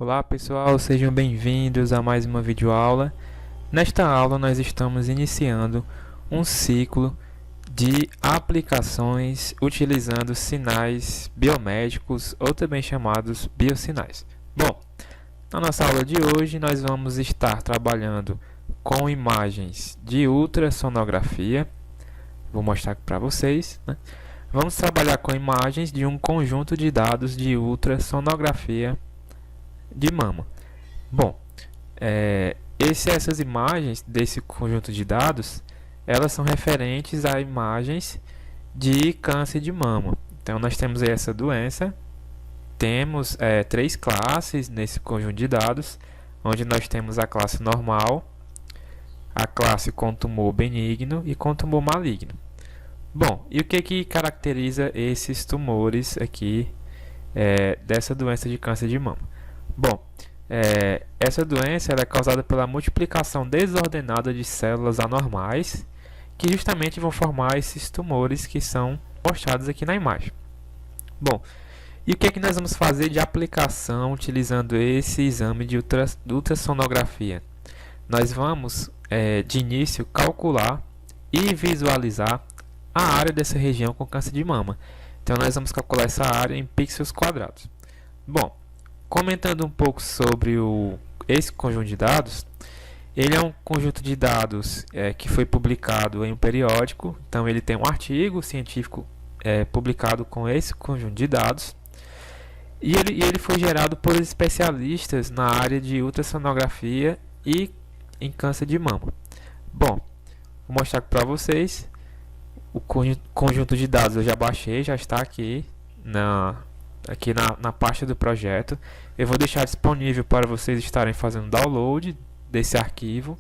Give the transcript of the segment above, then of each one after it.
Olá pessoal, sejam bem-vindos a mais uma videoaula. Nesta aula nós estamos iniciando um ciclo de aplicações utilizando sinais biomédicos ou também chamados biosinais. Bom, na nossa aula de hoje nós vamos estar trabalhando com imagens de ultrassonografia. Vou mostrar aqui para vocês, né? Vamos trabalhar com imagens de um conjunto de dados de ultrassonografia de mama. Bom, essas imagens desse conjunto de dados, elas são referentes a imagens de câncer de mama. Então, nós temos aí essa doença, temos três classes nesse conjunto de dados, onde nós temos a classe normal, a classe com tumor benigno e com tumor maligno. Bom, e o que caracteriza esses tumores aqui dessa doença de câncer de mama? Bom, essa doença ela é causada pela multiplicação desordenada de células anormais que justamente vão formar esses tumores que são mostrados aqui na imagem. Bom, e o que nós vamos fazer de aplicação utilizando esse exame de ultrassonografia? Nós vamos, de início, calcular e visualizar a área dessa região com câncer de mama. Então, nós vamos calcular essa área em pixels quadrados. Bom, comentando um pouco sobre esse conjunto de dados, ele é um conjunto de dados que foi publicado em um periódico. Então, ele tem um artigo científico publicado com esse conjunto de dados. E ele foi gerado por especialistas na área de ultrassonografia e em câncer de mama. Bom, vou mostrar para vocês. O conjunto de dados eu já baixei, já está aqui na pasta do projeto. Eu vou deixar disponível para vocês estarem fazendo download desse arquivo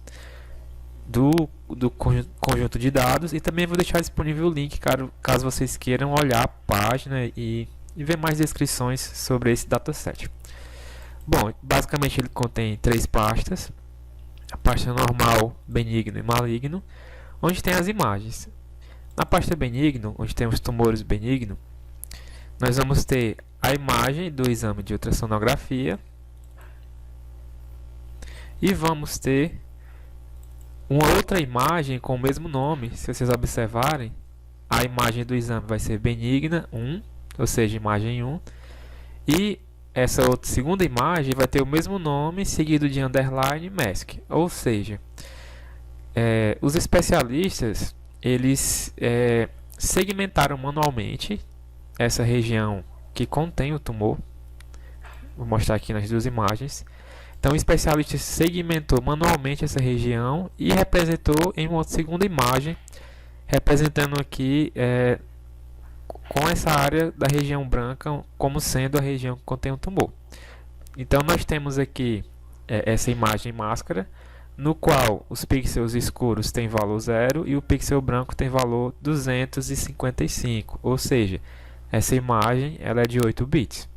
do conjunto de dados, e também vou deixar disponível o link caso vocês queiram olhar a página e ver mais descrições sobre esse dataset. Bom, basicamente ele contém três pastas: a pasta normal, benigno e maligno, onde tem as imagens. Na pasta benigno, onde tem os tumores benignos, nós vamos ter a imagem do exame de ultrassonografia e vamos ter uma outra imagem com o mesmo nome. Se vocês observarem, a imagem do exame vai ser benigna 1, ou seja, imagem 1, e essa outra segunda imagem vai ter o mesmo nome seguido de underline mask, ou seja, os especialistas eles segmentaram manualmente essa região que contém o tumor. Vou mostrar aqui nas duas imagens. Então, o especialista segmentou manualmente essa região e representou em uma segunda imagem, representando aqui com essa área da região branca como sendo a região que contém o tumor. Então, nós temos aqui essa imagem máscara, no qual os pixels escuros têm valor 0 e o pixel branco tem valor 255, ou seja, essa imagem ela é de 8 bits.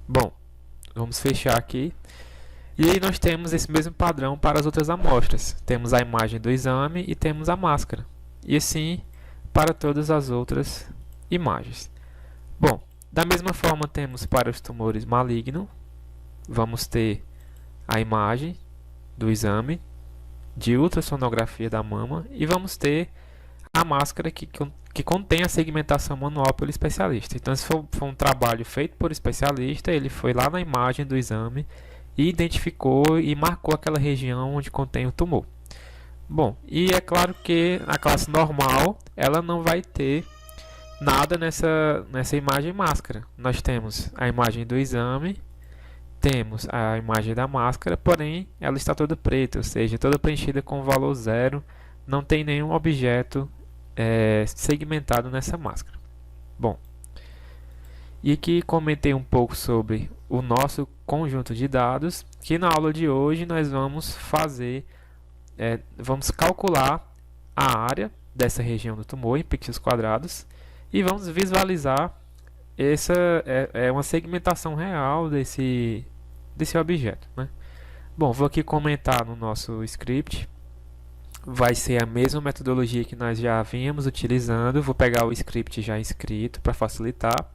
Bom, vamos fechar aqui. E aí nós temos esse mesmo padrão para as outras amostras. Temos a imagem do exame e temos a máscara. E assim para todas as outras imagens. Bom, da mesma forma temos para os tumores malignos. Vamos ter a imagem do exame de ultrassonografia da mama e vamos ter a máscara que contém a segmentação manual pelo especialista. Então, esse foi um trabalho feito por especialista. Ele foi lá na imagem do exame e identificou e marcou aquela região onde contém o tumor. Bom, e é claro que a classe normal ela não vai ter nada nessa imagem máscara. Nós temos a imagem do exame, temos a imagem da máscara, porém ela está toda preta, ou seja, toda preenchida com valor 0, não tem nenhum objeto segmentado nessa máscara. Bom, e aqui comentei um pouco sobre o nosso conjunto de dados, que na aula de hoje nós vamos vamos calcular a área dessa região do tumor em pixels quadrados e vamos visualizar essa uma segmentação real desse objeto, né? Bom, vou aqui comentar no nosso script. Vai ser a mesma metodologia que nós já vínhamos utilizando. Vou pegar o script já escrito para facilitar.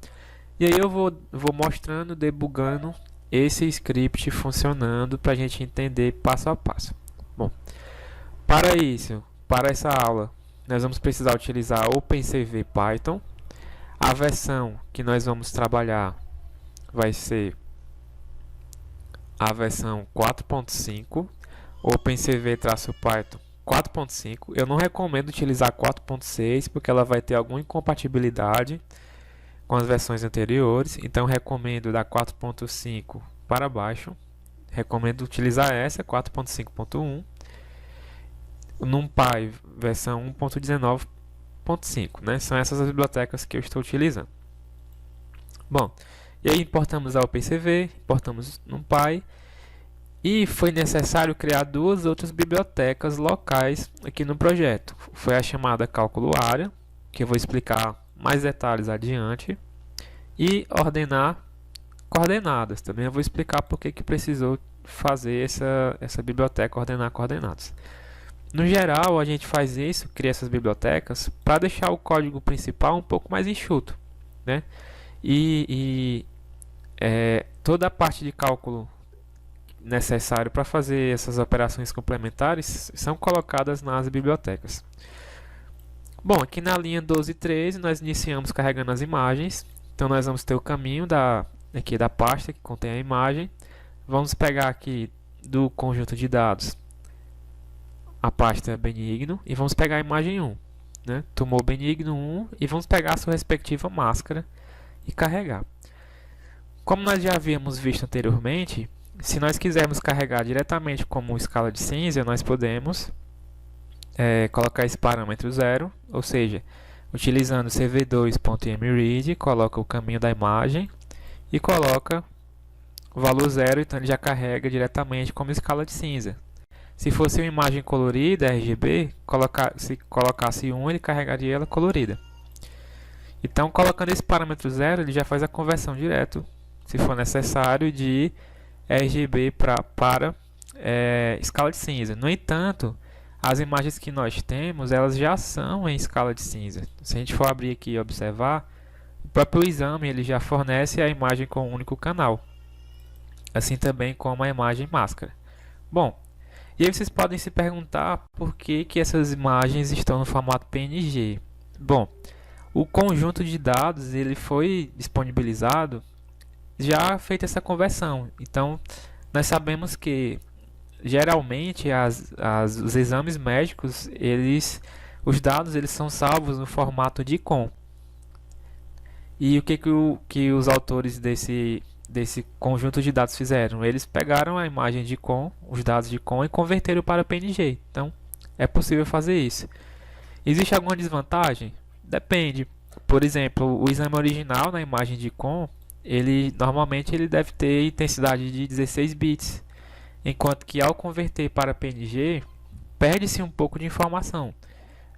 E aí eu vou mostrando, debugando esse script funcionando para a gente entender passo a passo. Bom, para isso, para essa aula, nós vamos precisar utilizar OpenCV Python. A versão que nós vamos trabalhar vai ser a versão 4.5, OpenCV-Python 4.5. Eu não recomendo utilizar 4.6 porque ela vai ter alguma incompatibilidade com as versões anteriores, então recomendo da 4.5 para baixo. Recomendo utilizar essa 4.5.1. O NumPy versão 1.19.5, né? São essas as bibliotecas que eu estou utilizando. Bom, e aí importamos a OpenCV, importamos NumPy, e foi necessário criar duas outras bibliotecas locais aqui no projeto. Foi a chamada cálculo área, que eu vou explicar mais detalhes adiante, e ordenar coordenadas. Também eu vou explicar por que precisou fazer essa biblioteca ordenar coordenadas. No geral, a gente faz isso, cria essas bibliotecas, para deixar o código principal um pouco mais enxuto, né? Toda a parte de cálculo necessário para fazer essas operações complementares são colocadas nas bibliotecas. Bom, aqui na linha 12 e 13 nós iniciamos carregando as imagens. Então nós vamos ter o caminho aqui da pasta que contém a imagem. Vamos pegar aqui do conjunto de dados a pasta benigno e vamos pegar a imagem 1, né? Tumor benigno 1, e vamos pegar a sua respectiva máscara e carregar. Como nós já havíamos visto anteriormente, se nós quisermos carregar diretamente como escala de cinza, nós podemos colocar esse parâmetro 0, ou seja, utilizando cv2.mread, coloca o caminho da imagem e coloca o valor 0, então ele já carrega diretamente como escala de cinza. Se fosse uma imagem colorida, RGB, se colocasse 1, ele carregaria ela colorida. Então, colocando esse parâmetro 0, ele já faz a conversão direto, se for necessário, de RGB para escala de cinza. No entanto, as imagens que nós temos, elas já são em escala de cinza. Se a gente for abrir aqui e observar, o próprio exame ele já fornece a imagem com um único canal, assim também como a imagem máscara. Bom, e aí vocês podem se perguntar por que essas imagens estão no formato PNG. Bom, o conjunto de dados ele foi disponibilizado já feita essa conversão. Então, nós sabemos que geralmente os exames médicos, os dados eles são salvos no formato de ICOM. E o que os autores desse conjunto de dados fizeram? Eles pegaram a imagem de ICOM, os dados de ICOM, e converteram para PNG. Então, é possível fazer isso. Existe alguma desvantagem? Depende. Por exemplo, o exame original na imagem de ICOM, normalmente ele deve ter intensidade de 16 bits, enquanto que ao converter para PNG, perde-se um pouco de informação.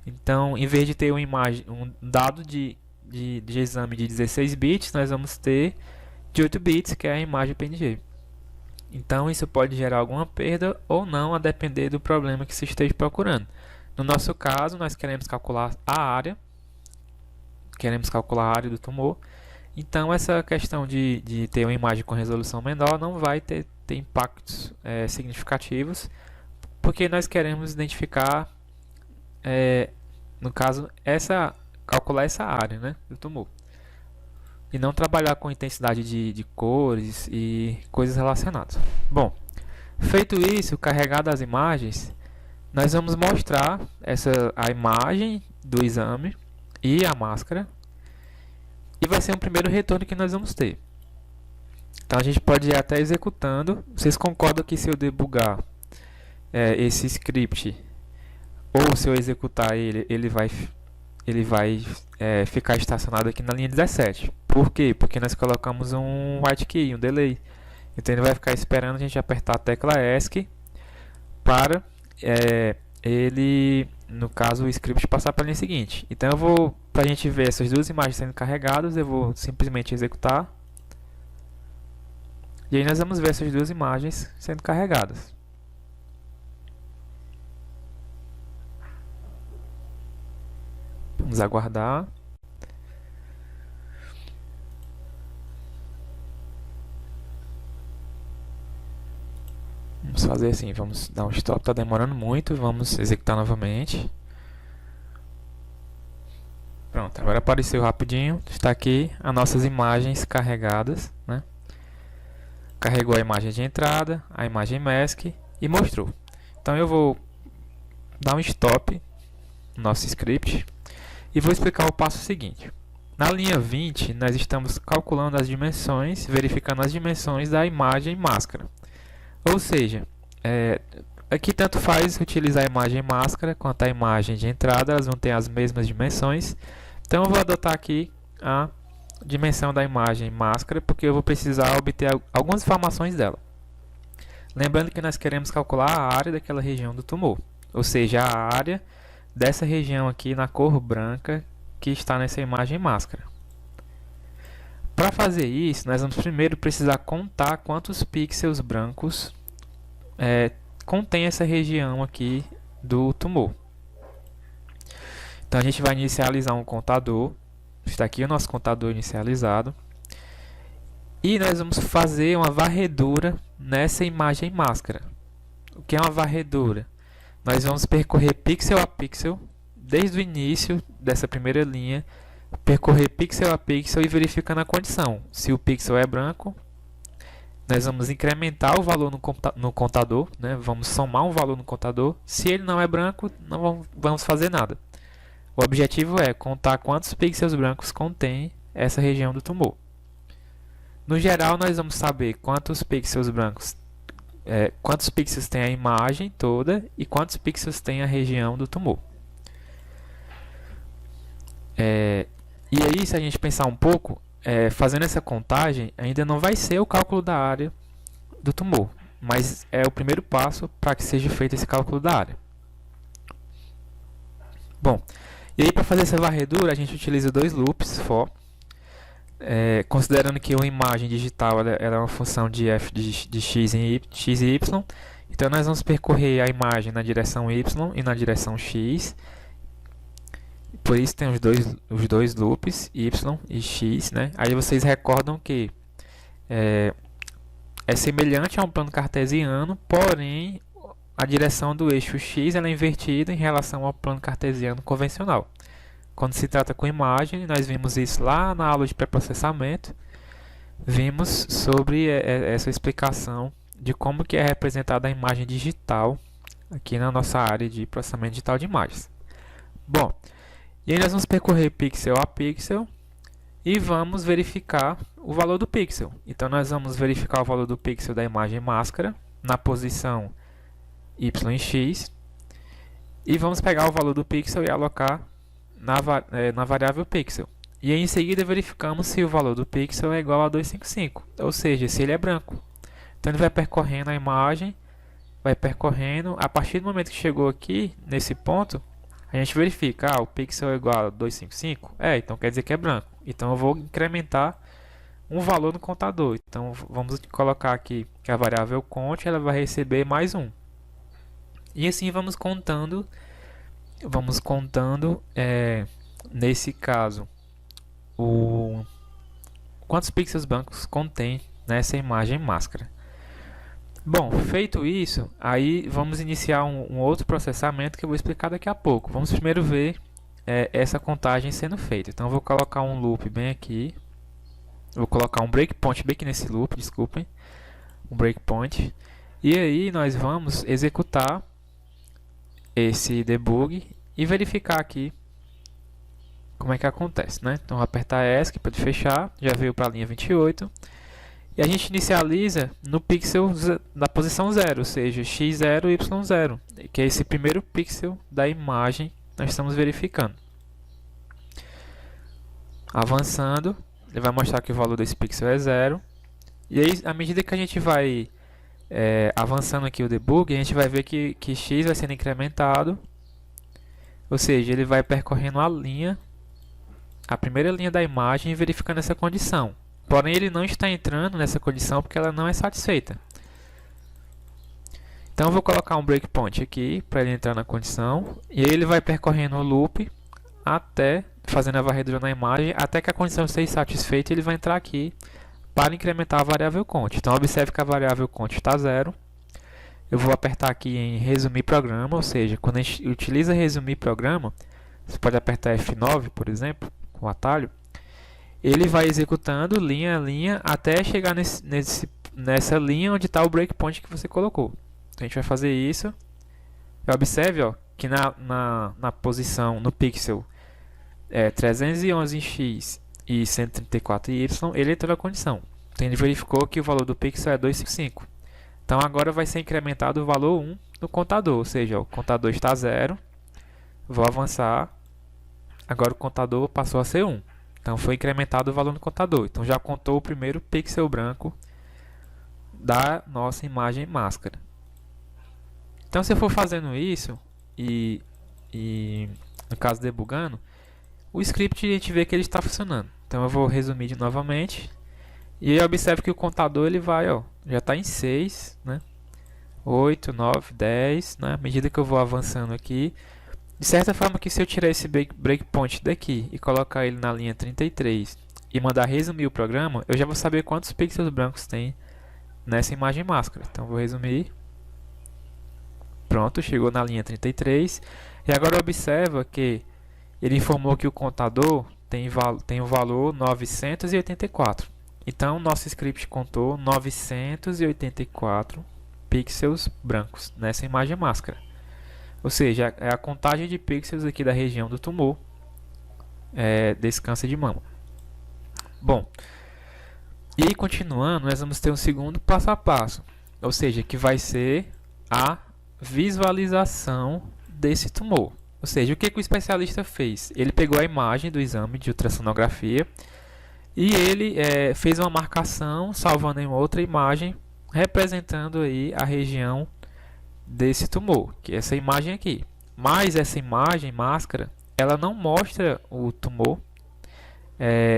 Então, em vez de ter um dado de exame de 16 bits, nós vamos ter de 8 bits, que é a imagem PNG. Então, isso pode gerar alguma perda ou não, a depender do problema que se esteja procurando. No nosso caso, nós queremos calcular a área, do tumor. Então, essa questão de ter uma imagem com resolução menor não vai ter impactos significativos, porque nós queremos identificar, no caso, calcular essa área, né, do tumor. E não trabalhar com intensidade de cores e coisas relacionadas. Bom, feito isso, carregado as imagens, nós vamos mostrar a imagem do exame e a máscara. E vai ser um primeiro retorno que nós vamos ter. Então a gente pode ir até executando. Vocês concordam que se eu debugar esse script, ou se eu executar ele vai ficar estacionado aqui na linha 17. Por quê? Porque nós colocamos um white key, um delay. Então ele vai ficar esperando a gente apertar a tecla ESC para no caso, o script passar para a linha seguinte. Então para a gente ver essas duas imagens sendo carregadas, eu vou simplesmente executar. E aí nós vamos ver essas duas imagens sendo carregadas. Vamos aguardar. Vamos fazer assim, vamos dar um stop, está demorando muito, vamos executar novamente. Pronto, agora apareceu rapidinho, está aqui as nossas imagens carregadas, né? Carregou a imagem de entrada, a imagem mask e mostrou. Então eu vou dar um stop no nosso script e vou explicar o passo seguinte. Na linha 20, nós estamos calculando as dimensões, verificando as dimensões da imagem máscara. Ou seja, aqui tanto faz utilizar a imagem máscara quanto a imagem de entrada, elas vão ter as mesmas dimensões. Então eu vou adotar aqui a dimensão da imagem máscara, porque eu vou precisar obter algumas informações dela. Lembrando que nós queremos calcular a área daquela região do tumor, ou seja, a área dessa região aqui na cor branca que está nessa imagem máscara. Para fazer isso, nós vamos primeiro precisar contar quantos pixels brancos contém essa região aqui do tumor. Então a gente vai inicializar um contador. Está aqui o nosso contador inicializado. E nós vamos fazer uma varredura nessa imagem máscara. O que é uma varredura? Nós vamos percorrer pixel a pixel, desde o início dessa primeira linha, percorrer pixel a pixel e verificando a condição. Se o pixel é branco, nós vamos incrementar o valor no contador, né? Vamos somar um valor no contador. Se ele não é branco, não vamos fazer nada. O objetivo é contar quantos pixels brancos contém essa região do tumor. No geral, nós vamos saber quantos pixels brancos, quantos pixels tem a imagem toda e quantos pixels tem a região do tumor. E aí, se a gente pensar um pouco, fazendo essa contagem, ainda não vai ser o cálculo da área do tumor, mas é o primeiro passo para que seja feito esse cálculo da área. Bom, e aí para fazer essa varredura, a gente utiliza dois loops for. Considerando que uma imagem digital ela é uma função de f de x e y, então nós vamos percorrer a imagem na direção y e na direção x. Por isso tem os dois loops, y e x, né? Aí vocês recordam que é semelhante a um plano cartesiano, porém a direção do eixo x ela é invertida em relação ao plano cartesiano convencional. Quando se trata com imagem, nós vimos isso lá na aula de pré-processamento. Vimos sobre essa explicação de como que é representada a imagem digital aqui na nossa área de processamento digital de imagens. Bom, e aí nós vamos percorrer pixel a pixel e vamos verificar o valor do pixel. Então nós vamos verificar o valor do pixel da imagem máscara na posição y e x e vamos pegar o valor do pixel e alocar na variável pixel. E aí, em seguida verificamos se o valor do pixel é igual a 255, ou seja, se ele é branco. Então ele vai percorrendo a imagem, vai percorrendo, a partir do momento que chegou aqui, nesse ponto, a gente verifica, o pixel é igual a 255, então quer dizer que é branco. Então eu vou incrementar um valor no contador. Então vamos colocar aqui que a variável count ela vai receber mais 1. E assim vamos contando, nesse caso, quantos pixels brancos contém nessa imagem máscara. Bom, feito isso, aí vamos iniciar um outro processamento que eu vou explicar daqui a pouco. Vamos primeiro ver essa contagem sendo feita. Então eu vou colocar um loop bem aqui, vou colocar um breakpoint bem aqui nesse loop, desculpem, um breakpoint. E aí nós vamos executar esse debug e verificar aqui como é que acontece, né? Então, vou apertar ESC para fechar, já veio para a linha 28. E a gente inicializa no pixel da posição 0, ou seja, x0, y0, que é esse primeiro pixel da imagem que nós estamos verificando. Avançando, ele vai mostrar que o valor desse pixel é 0. E aí, à medida que a gente vai avançando aqui o debug, a gente vai ver que x vai sendo incrementado, ou seja, ele vai percorrendo a primeira linha da imagem e verificando essa condição. Porém, ele não está entrando nessa condição porque ela não é satisfeita. Então, eu vou colocar um breakpoint aqui para ele entrar na condição. E aí ele vai percorrendo o loop até, fazendo a varredura na imagem, até que a condição esteja satisfeita, ele vai entrar aqui para incrementar a variável count. Então, observe que a variável count está 0. eu vou apertar aqui em resumir programa, ou seja, quando a gente utiliza resumir programa, você pode apertar F9, por exemplo, com o atalho, ele vai executando linha a linha até chegar nessa linha onde está o breakpoint que você colocou. Então a gente vai fazer isso. E observe, ó, que na posição, no pixel 311x e 134y, ele entrou na condição. Então ele verificou que o valor do pixel é 255. Então agora vai ser incrementado o valor 1 no contador, ou seja, o contador está 0. Vou avançar. Agora o contador passou a ser 1. Então foi incrementado o valor no contador. Então já contou o primeiro pixel branco da nossa imagem máscara. Então se eu for fazendo isso e no caso debugando, o script a gente vê que ele está funcionando. Então eu vou resumir novamente. E observe que o contador ele vai, ó, já está em 6, né? 8, 9, 10, né? À medida que eu vou avançando aqui. De certa forma que se eu tirar esse breakpoint daqui e colocar ele na linha 33 e mandar resumir o programa, eu já vou saber quantos pixels brancos tem nessa imagem máscara. Então vou resumir. Pronto, chegou na linha 33. E agora observa que ele informou que o contador tem o valor 984. Então nosso script contou 984 pixels brancos nessa imagem máscara. Ou seja, é a contagem de pixels aqui da região do tumor desse câncer de mama. Bom, e continuando, nós vamos ter um segundo passo a passo. Ou seja, que vai ser a visualização desse tumor. Ou seja, o que o especialista fez? Ele pegou a imagem do exame de ultrassonografia e ele fez uma marcação, salvando em outra imagem, representando aí a região desse tumor, que é essa imagem aqui. Mas essa imagem máscara, ela não mostra o tumor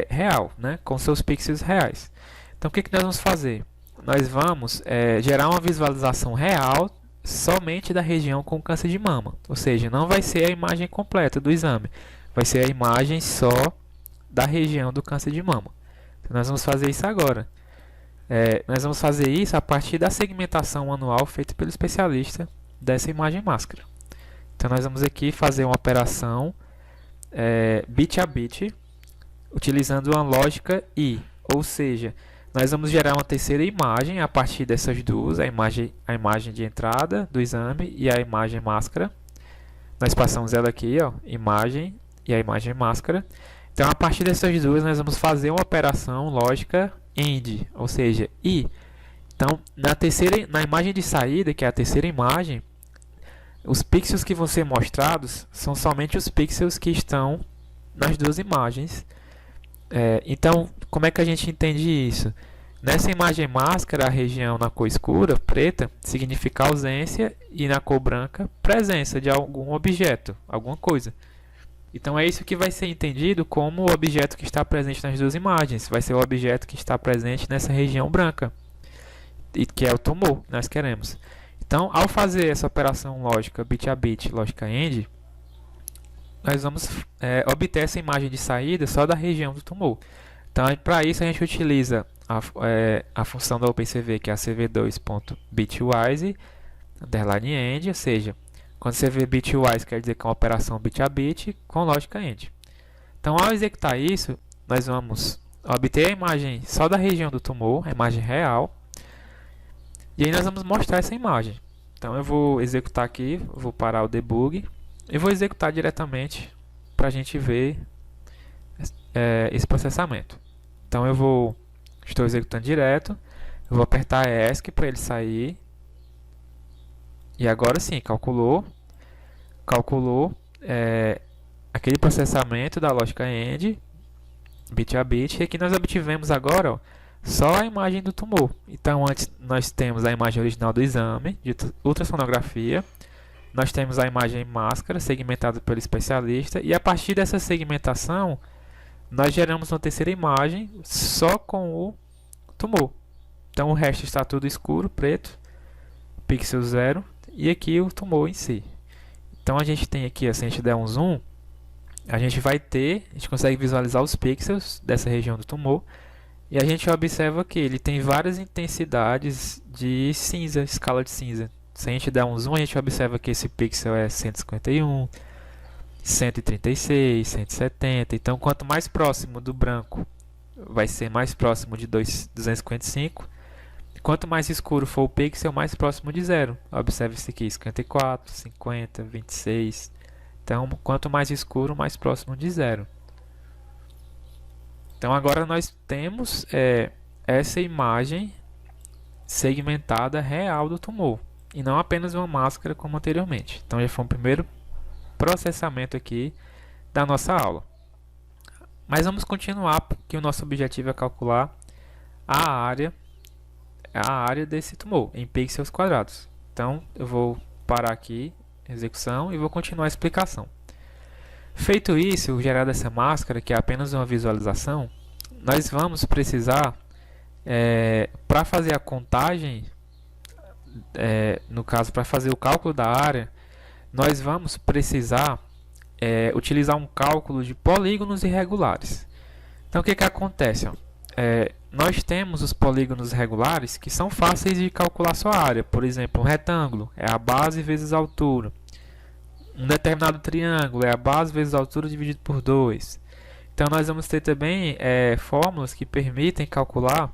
real, né, com seus pixels reais. Então o que nós vamos fazer? Nós vamos gerar uma visualização real somente da região com câncer de mama. Ou seja, não vai ser a imagem completa do exame, vai ser a imagem só da região do câncer de mama. Então nós vamos fazer isso agora. Nós vamos fazer isso a partir da segmentação manual feita pelo especialista dessa imagem máscara. Então nós vamos aqui fazer uma operação bit a bit, utilizando uma lógica I, ou seja, nós vamos gerar uma terceira imagem a partir dessas duas, a imagem de entrada do exame e a imagem máscara. Nós passamos ela aqui, ó, imagem e a imagem máscara. Então a partir dessas duas nós vamos fazer uma operação lógica AND, ou seja, I. Então na imagem de saída, que é a terceira imagem, os pixels que vão ser mostrados são somente os pixels que estão nas duas imagens. Então como é que a gente entende isso? Nessa imagem máscara, a região na cor escura, preta, significa ausência, e na cor branca, presença de algum objeto, alguma coisa. Então é isso que vai ser entendido como o objeto que está presente nas duas imagens. Vai ser o objeto que está presente nessa região branca, e que é o tumor que nós queremos. Então, ao fazer essa operação lógica bit a bit, lógica AND, nós vamos obter essa imagem de saída só da região do tumor. Então, para isso a gente utiliza a função da OpenCV, que é a cv2.bitwise _AND, ou seja, quando você vê bitwise quer dizer que é uma operação bit a bit com lógica AND. Então, ao executar isso, nós vamos obter a imagem só da região do tumor, a imagem real, e aí nós vamos mostrar essa imagem. Então eu vou executar aqui, vou parar o debug e vou executar diretamente para a gente ver esse processamento. Então estou executando direto, eu vou apertar ESC para ele sair. E agora sim, calculou aquele processamento da lógica AND, bit a bit, e aqui nós obtivemos agora, ó, só a imagem do tumor. Então antes nós temos a imagem original do exame de ultrassonografia, nós temos a imagem máscara segmentada pelo especialista, e a partir dessa segmentação nós geramos uma terceira imagem só com o tumor. Então o resto está tudo escuro, preto, pixel 0, e aqui o tumor em si. Então a gente tem aqui, se a gente der um zoom, a gente consegue visualizar os pixels dessa região do tumor, e a gente observa que ele tem várias intensidades de cinza, escala de cinza. Se a gente der um zoom, a gente observa que esse pixel é 151, 136, 170. Então, quanto mais próximo do branco, vai ser mais próximo de 255. Quanto mais escuro for o pixel, mais próximo de zero. Observe isso aqui, 54, 50, 26. Então, quanto mais escuro, mais próximo de zero. Então, agora nós temos essa imagem segmentada real do tumor, e não apenas uma máscara como anteriormente. Então, já foi um primeiro processamento aqui da nossa aula. Mas vamos continuar, porque o nosso objetivo é calcular a área desse tumor em pixels quadrados. Então, eu vou parar aqui, execução, e vou continuar a explicação. Feito isso, gerada essa máscara, que é apenas uma visualização, nós vamos precisar, para fazer a contagem, no caso, para fazer o cálculo da área, nós vamos precisar utilizar um cálculo de polígonos irregulares. Então, o que acontece? Nós temos os polígonos regulares que são fáceis de calcular sua área. Por exemplo, um retângulo é a base vezes a altura. Um determinado triângulo é a base vezes a altura dividido por 2. Então, nós vamos ter também fórmulas que permitem calcular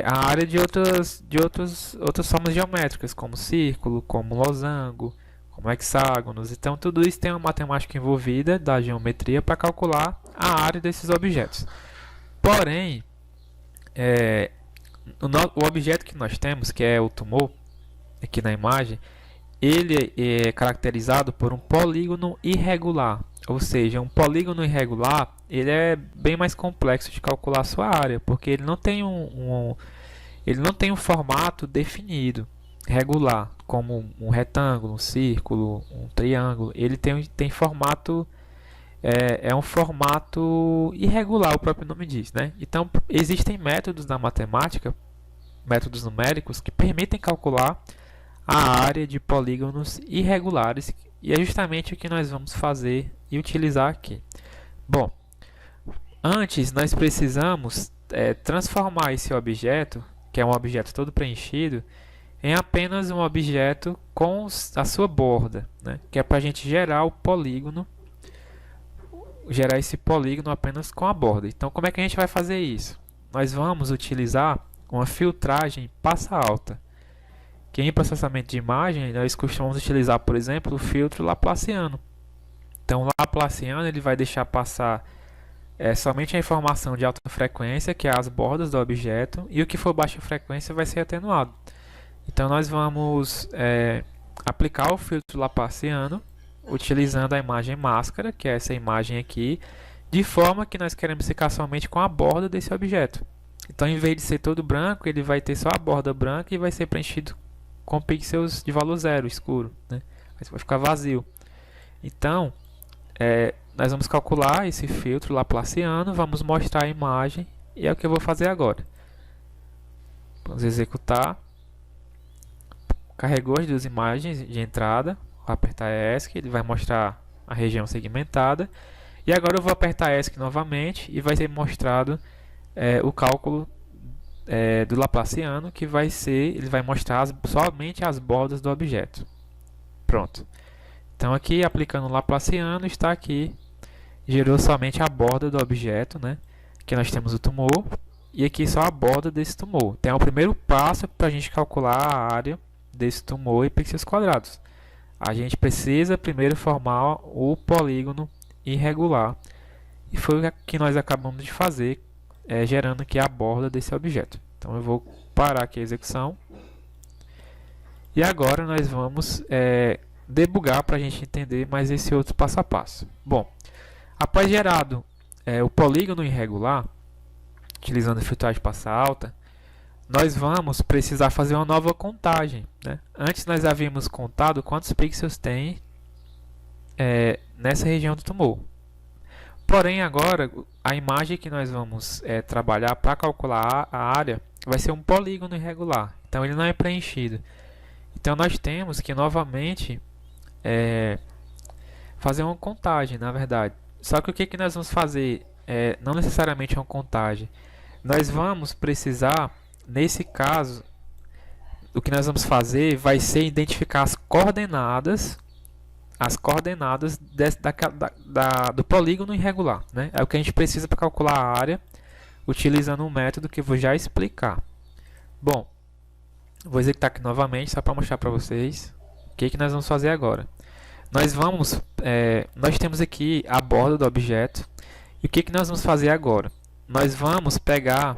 a área de outras formas geométricas, como círculo, como losango, como hexágonos. Então, tudo isso tem uma matemática envolvida da geometria para calcular a área desses objetos. Porém, o objeto que nós temos, que é o tumor, aqui na imagem, ele é caracterizado por um polígono irregular. Ou seja, um polígono irregular, ele é bem mais complexo de calcular a sua área, porque ele não tem ele não tem um formato definido, regular, como um retângulo, um círculo, um triângulo. Ele tem formato, é um formato irregular, o próprio nome diz, né? Então, existem métodos na matemática, métodos numéricos, que permitem calcular a área de polígonos irregulares, e é justamente o que nós vamos fazer e utilizar aqui. Bom, antes nós precisamos transformar esse objeto, que é um objeto todo preenchido, em apenas um objeto com a sua borda, né? Que é para a gente gerar o polígono, gerar esse polígono apenas com a borda. Então, como é que a gente vai fazer isso? Nós vamos utilizar uma filtragem passa alta, que em processamento de imagem nós costumamos utilizar, por exemplo, o filtro laplaciano. Então, o laplaciano ele vai deixar passar somente a informação de alta frequência, que é as bordas do objeto, e o que for baixa frequência vai ser atenuado. Então, nós vamos aplicar o filtro laplaciano utilizando a imagem máscara, que é essa imagem aqui, de forma que nós queremos ficar somente com a borda desse objeto. Então, em vez de ser todo branco, ele vai ter só a borda branca e vai ser preenchido com pixels de valor zero, escuro, né? Vai ficar vazio. Então, nós vamos calcular esse filtro laplaciano, vamos mostrar a imagem, e é o que eu vou fazer agora. Vamos executar. Carregou as duas imagens de entrada, vou apertar ESC, ele vai mostrar a região segmentada. E agora eu vou apertar ESC novamente e vai ser mostrado o cálculo do laplaciano, que vai ser, ele vai mostrar somente as bordas do objeto. Pronto. Então aqui, aplicando o laplaciano, está aqui, gerou somente a borda do objeto, né? Aqui nós temos o tumor, e aqui só a borda desse tumor. Então é o primeiro passo para a gente calcular a área desse tumor em pixels quadrados. A gente precisa primeiro formar o polígono irregular, e foi o que nós acabamos de fazer, gerando aqui a borda desse objeto. Então eu vou parar aqui a execução, e agora nós vamos debugar para a gente entender mais esse outro passo a passo. Bom, após gerado o polígono irregular, utilizando a filtragem passa alta, nós vamos precisar fazer uma nova contagem, né? Antes nós havíamos contado quantos pixels tem nessa região do tumor. Porém, agora, a imagem que nós vamos trabalhar para calcular a área vai ser um polígono irregular. Então, ele não é preenchido. Então, nós temos que, novamente, fazer uma contagem, na verdade. Só que o que nós vamos fazer? Não necessariamente uma contagem. Nós vamos precisar, nesse caso, o que nós vamos fazer vai ser identificar as coordenadas do polígono irregular, né? É o que a gente precisa para calcular a área, utilizando um método que eu vou já explicar. Bom, vou executar aqui novamente, só para mostrar para vocês o que nós vamos fazer agora. Nós temos aqui a borda do objeto, e o que nós vamos fazer agora? Nós vamos pegar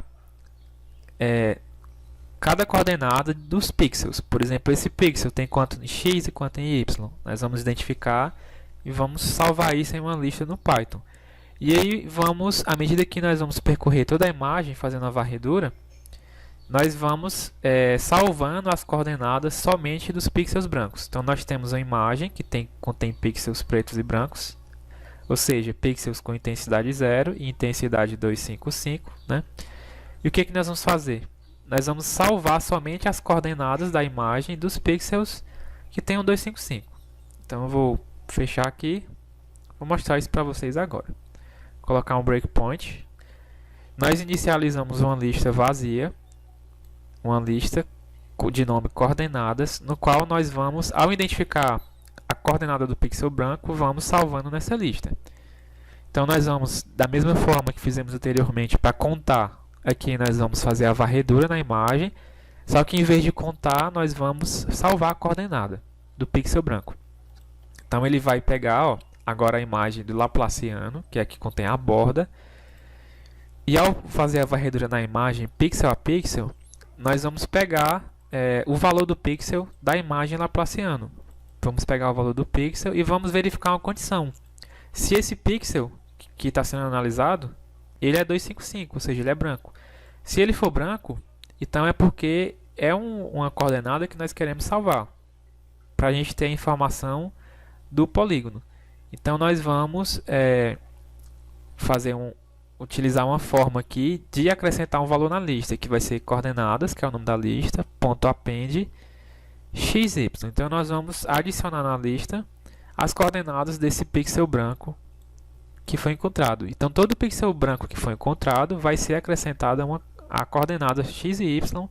cada coordenada dos pixels. Por exemplo, esse pixel tem quanto em x e quanto em y. Nós vamos identificar e vamos salvar isso em uma lista no Python. E aí à medida que nós vamos percorrer toda a imagem fazendo a varredura, nós vamos salvando as coordenadas somente dos pixels brancos. Então nós temos a imagem que contém pixels pretos e brancos, ou seja, pixels com intensidade 0 e intensidade 255, né? E o que nós vamos fazer? Nós vamos salvar somente as coordenadas da imagem dos pixels que tem o 255. Então eu vou fechar aqui, vou mostrar isso para vocês agora. Vou colocar um breakpoint. Nós inicializamos uma lista vazia, uma lista de nome coordenadas, no qual nós vamos, ao identificar a coordenada do pixel branco, vamos salvando nessa lista. Então nós vamos, da mesma forma que fizemos anteriormente para contar, aqui nós vamos fazer a varredura na imagem, só que em vez de contar, nós vamos salvar a coordenada do pixel branco. Então ele vai pegar, agora a imagem do Laplaciano, que é a que contém a borda, e ao fazer a varredura na imagem pixel a pixel, nós vamos pegar o valor do pixel da imagem Laplaciano. Vamos pegar o valor do pixel e vamos verificar uma condição. Se esse pixel que está sendo analisado, ele é 255, ou seja, ele é branco. Se ele for branco, então é porque é uma coordenada que nós queremos salvar, para a gente ter a informação do polígono. Então nós vamos utilizar uma forma aqui de acrescentar um valor na lista, que vai ser coordenadas, que é o nome da lista, ponto append xy. Então nós vamos adicionar na lista as coordenadas desse pixel branco que foi encontrado. Então todo pixel branco que foi encontrado vai ser acrescentada a coordenada x e y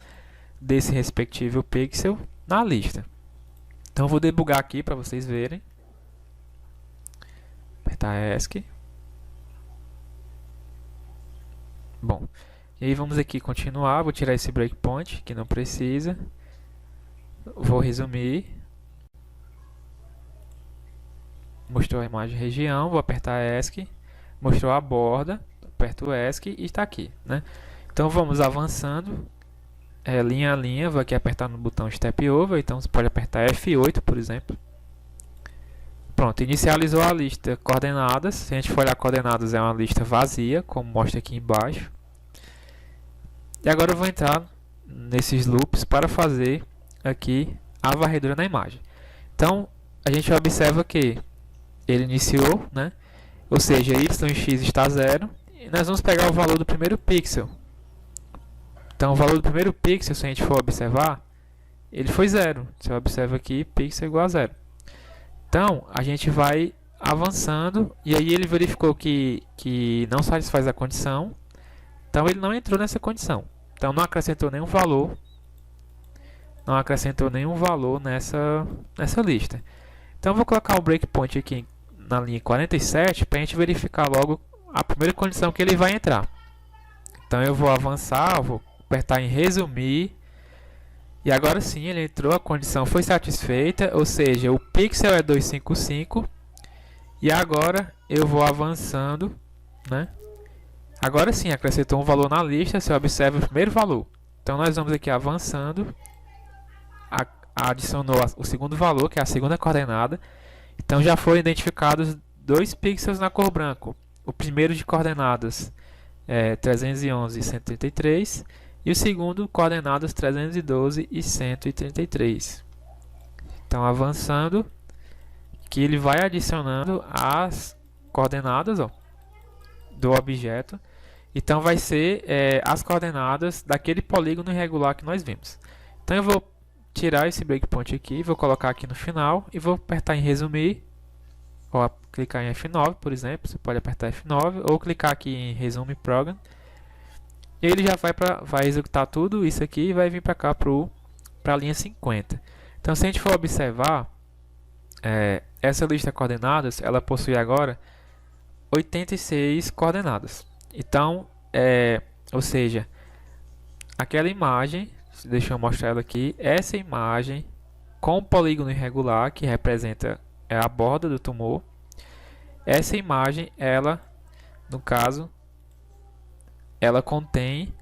desse respectivo pixel na lista. Então eu vou debugar aqui para vocês verem. Apertar ESC. Bom, e aí vamos aqui continuar. Vou tirar esse breakpoint que não precisa. Vou resumir. Mostrou a imagem região, vou apertar ESC, mostrou a borda, aperto ESC e está aqui, né? Então vamos avançando, linha a linha, vou aqui apertar no botão Step Over, então você pode apertar F8, por exemplo. Pronto, inicializou a lista coordenadas. Se a gente for olhar coordenadas, é uma lista vazia, como mostra aqui embaixo. E agora eu vou entrar nesses loops para fazer aqui a varredura na imagem. Então a gente observa que ele iniciou, né? Ou seja, y e x está 0, e nós vamos pegar o valor do primeiro pixel. Então o valor do primeiro pixel, se a gente for observar, ele foi 0. Você observa aqui, pixel igual a 0. Então a gente vai avançando, e aí ele verificou que não satisfaz a condição, então ele não entrou nessa condição. Então não acrescentou nenhum valor, nessa lista. Então eu vou colocar o breakpoint aqui na linha 47 para a gente verificar logo a primeira condição que ele vai entrar. Então eu vou avançar, vou apertar em resumir, e agora sim ele entrou, a condição foi satisfeita, ou seja, o pixel é 255, e agora eu vou avançando, né? Agora sim acrescentou um valor na lista, você observa o primeiro valor. Então nós vamos aqui avançando, adicionou o segundo valor, que é a segunda coordenada. Então já foram identificados dois pixels na cor branco. O primeiro de coordenadas 311 e 133, e o segundo coordenadas 312 e 133. Então avançando, que ele vai adicionando as coordenadas do objeto. Então vai ser as coordenadas daquele polígono irregular que nós vimos. Então eu vou tirar esse breakpoint aqui, vou colocar aqui no final e vou apertar em resumir, ou clicar em F9, por exemplo. Você pode apertar F9 ou clicar aqui em Resume Program, e ele já vai executar tudo isso aqui e vai vir para cá para o para a linha 50. Então, se a gente for observar, essa lista de coordenadas, ela possui agora 86 coordenadas. Então, ou seja, aquela imagem, deixa eu mostrar ela aqui, essa imagem com o polígono irregular, que representa a borda do tumor, essa imagem, ela, no caso, ela contém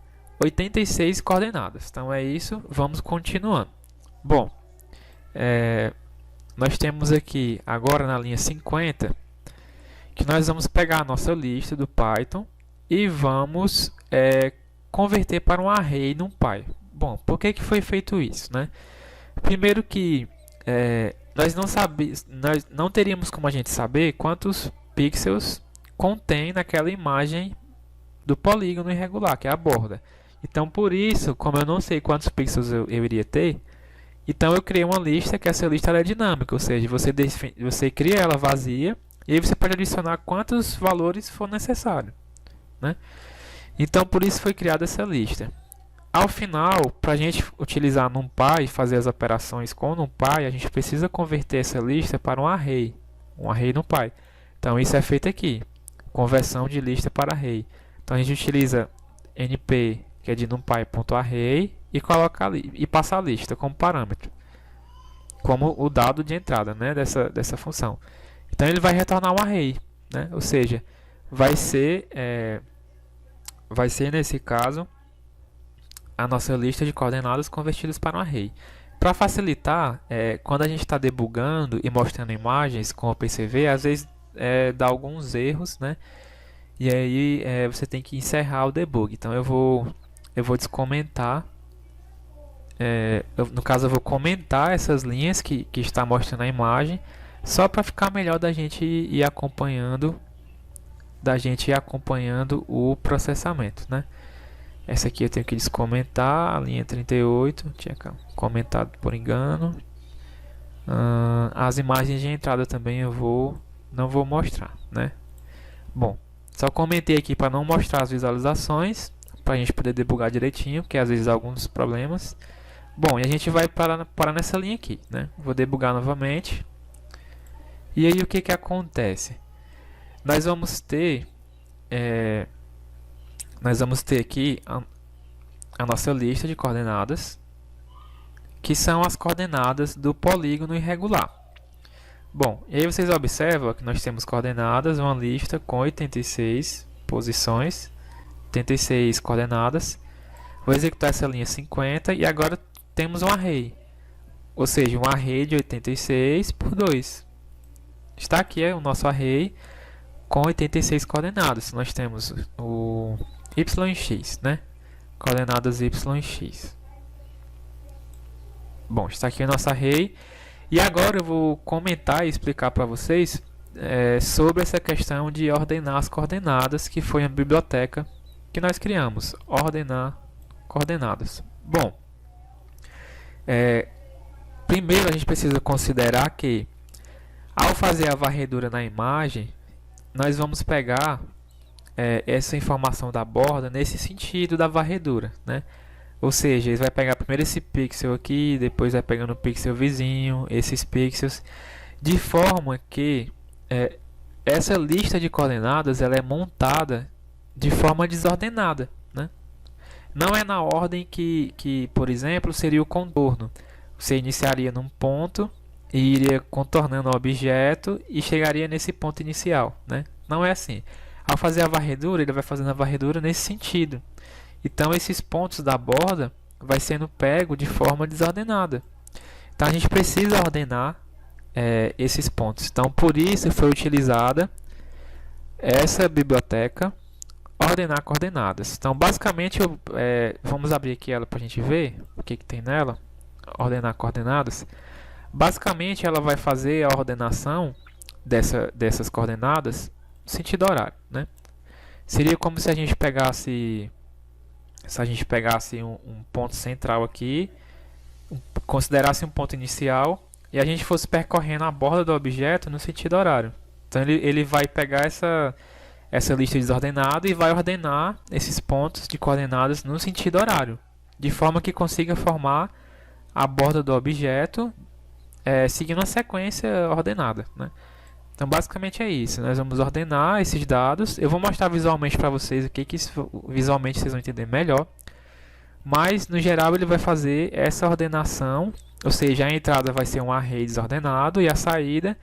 86 coordenadas. Então é isso, vamos continuando. Bom, nós temos aqui agora na linha 50 que nós vamos pegar a nossa lista do Python e vamos converter para um array no NumPy. Bom, por que foi feito isso, né? Primeiro que nós não teríamos como a gente saber quantos pixels contém naquela imagem do polígono irregular, que é a borda. Então, por isso, como eu não sei quantos pixels eu iria ter, então eu criei uma lista, que essa lista é dinâmica, ou seja, você cria ela vazia e aí você pode adicionar quantos valores for necessário, né? Então, por isso foi criada essa lista. Ao final, para a gente utilizar NumPy e fazer as operações com NumPy, a gente precisa converter essa lista para um array NumPy. Então, isso é feito aqui, conversão de lista para array. Então, a gente utiliza np, que é de numpy.array, e coloca ali, e passa a lista como parâmetro, como o dado de entrada, né, dessa função. Então, ele vai retornar um array, né? Ou seja, vai ser nesse caso a nossa lista de coordenadas convertidas para um array. Para facilitar, quando a gente está debugando e mostrando imagens com o PCV, às vezes dá alguns erros, né? E aí você tem que encerrar o debug. Então eu vou descomentar. No caso, eu vou comentar essas linhas que está mostrando a imagem, só para ficar melhor da gente ir acompanhando, o processamento, né? Essa aqui eu tenho que descomentar, a linha 38, tinha comentado por engano. As imagens de entrada também não vou mostrar, né? Bom, só comentei aqui para não mostrar as visualizações, para a gente poder debugar direitinho, porque às vezes há alguns problemas. Bom, e a gente vai parar nessa linha aqui, né? Vou debugar novamente. E aí o que acontece? Nós vamos ter aqui a nossa lista de coordenadas, que são as coordenadas do polígono irregular. Bom, e aí vocês observam que nós temos coordenadas, uma lista com 86 posições, 86 coordenadas. Vou executar essa linha 50 e agora temos um array, ou seja, um array de 86 por 2. Está aqui o nosso array com 86 coordenadas. Nós temos o y e x, né? Coordenadas y e x. Bom, está aqui o nosso array. E agora eu vou comentar e explicar para vocês sobre essa questão de ordenar as coordenadas, que foi a biblioteca que nós criamos. Ordenar coordenadas. Bom, primeiro a gente precisa considerar que, ao fazer a varredura na imagem, nós vamos pegar essa informação da borda nesse sentido da varredura, né? Ou seja, ele vai pegar primeiro esse pixel aqui, depois vai pegando o pixel vizinho, esses pixels, de forma que essa lista de coordenadas ela é montada de forma desordenada, né? Não é na ordem que, por exemplo, seria o contorno. Você iniciaria num ponto e iria contornando o objeto e chegaria nesse ponto inicial, né? Não é assim. Ao fazer a varredura, ele vai fazendo a varredura nesse sentido. Então, esses pontos da borda vai sendo pego de forma desordenada. Então, a gente precisa ordenar esses pontos. Então, por isso foi utilizada essa biblioteca, ordenar coordenadas. Então, basicamente, vamos abrir aqui ela para a gente ver o que tem nela. Ordenar coordenadas. Basicamente, ela vai fazer a ordenação dessas coordenadas no sentido horário, né? Seria como se a gente pegasse um ponto central aqui, considerasse um ponto inicial e a gente fosse percorrendo a borda do objeto no sentido horário. Então ele vai pegar essa lista desordenada e vai ordenar esses pontos de coordenadas no sentido horário, de forma que consiga formar a borda do objeto, seguindo uma sequência ordenada, né? Então basicamente é isso, nós vamos ordenar esses dados. Eu vou mostrar visualmente para vocês aqui, que isso, visualmente vocês vão entender melhor. Mas no geral ele vai fazer essa ordenação, ou seja, a entrada vai ser um array desordenado e a saída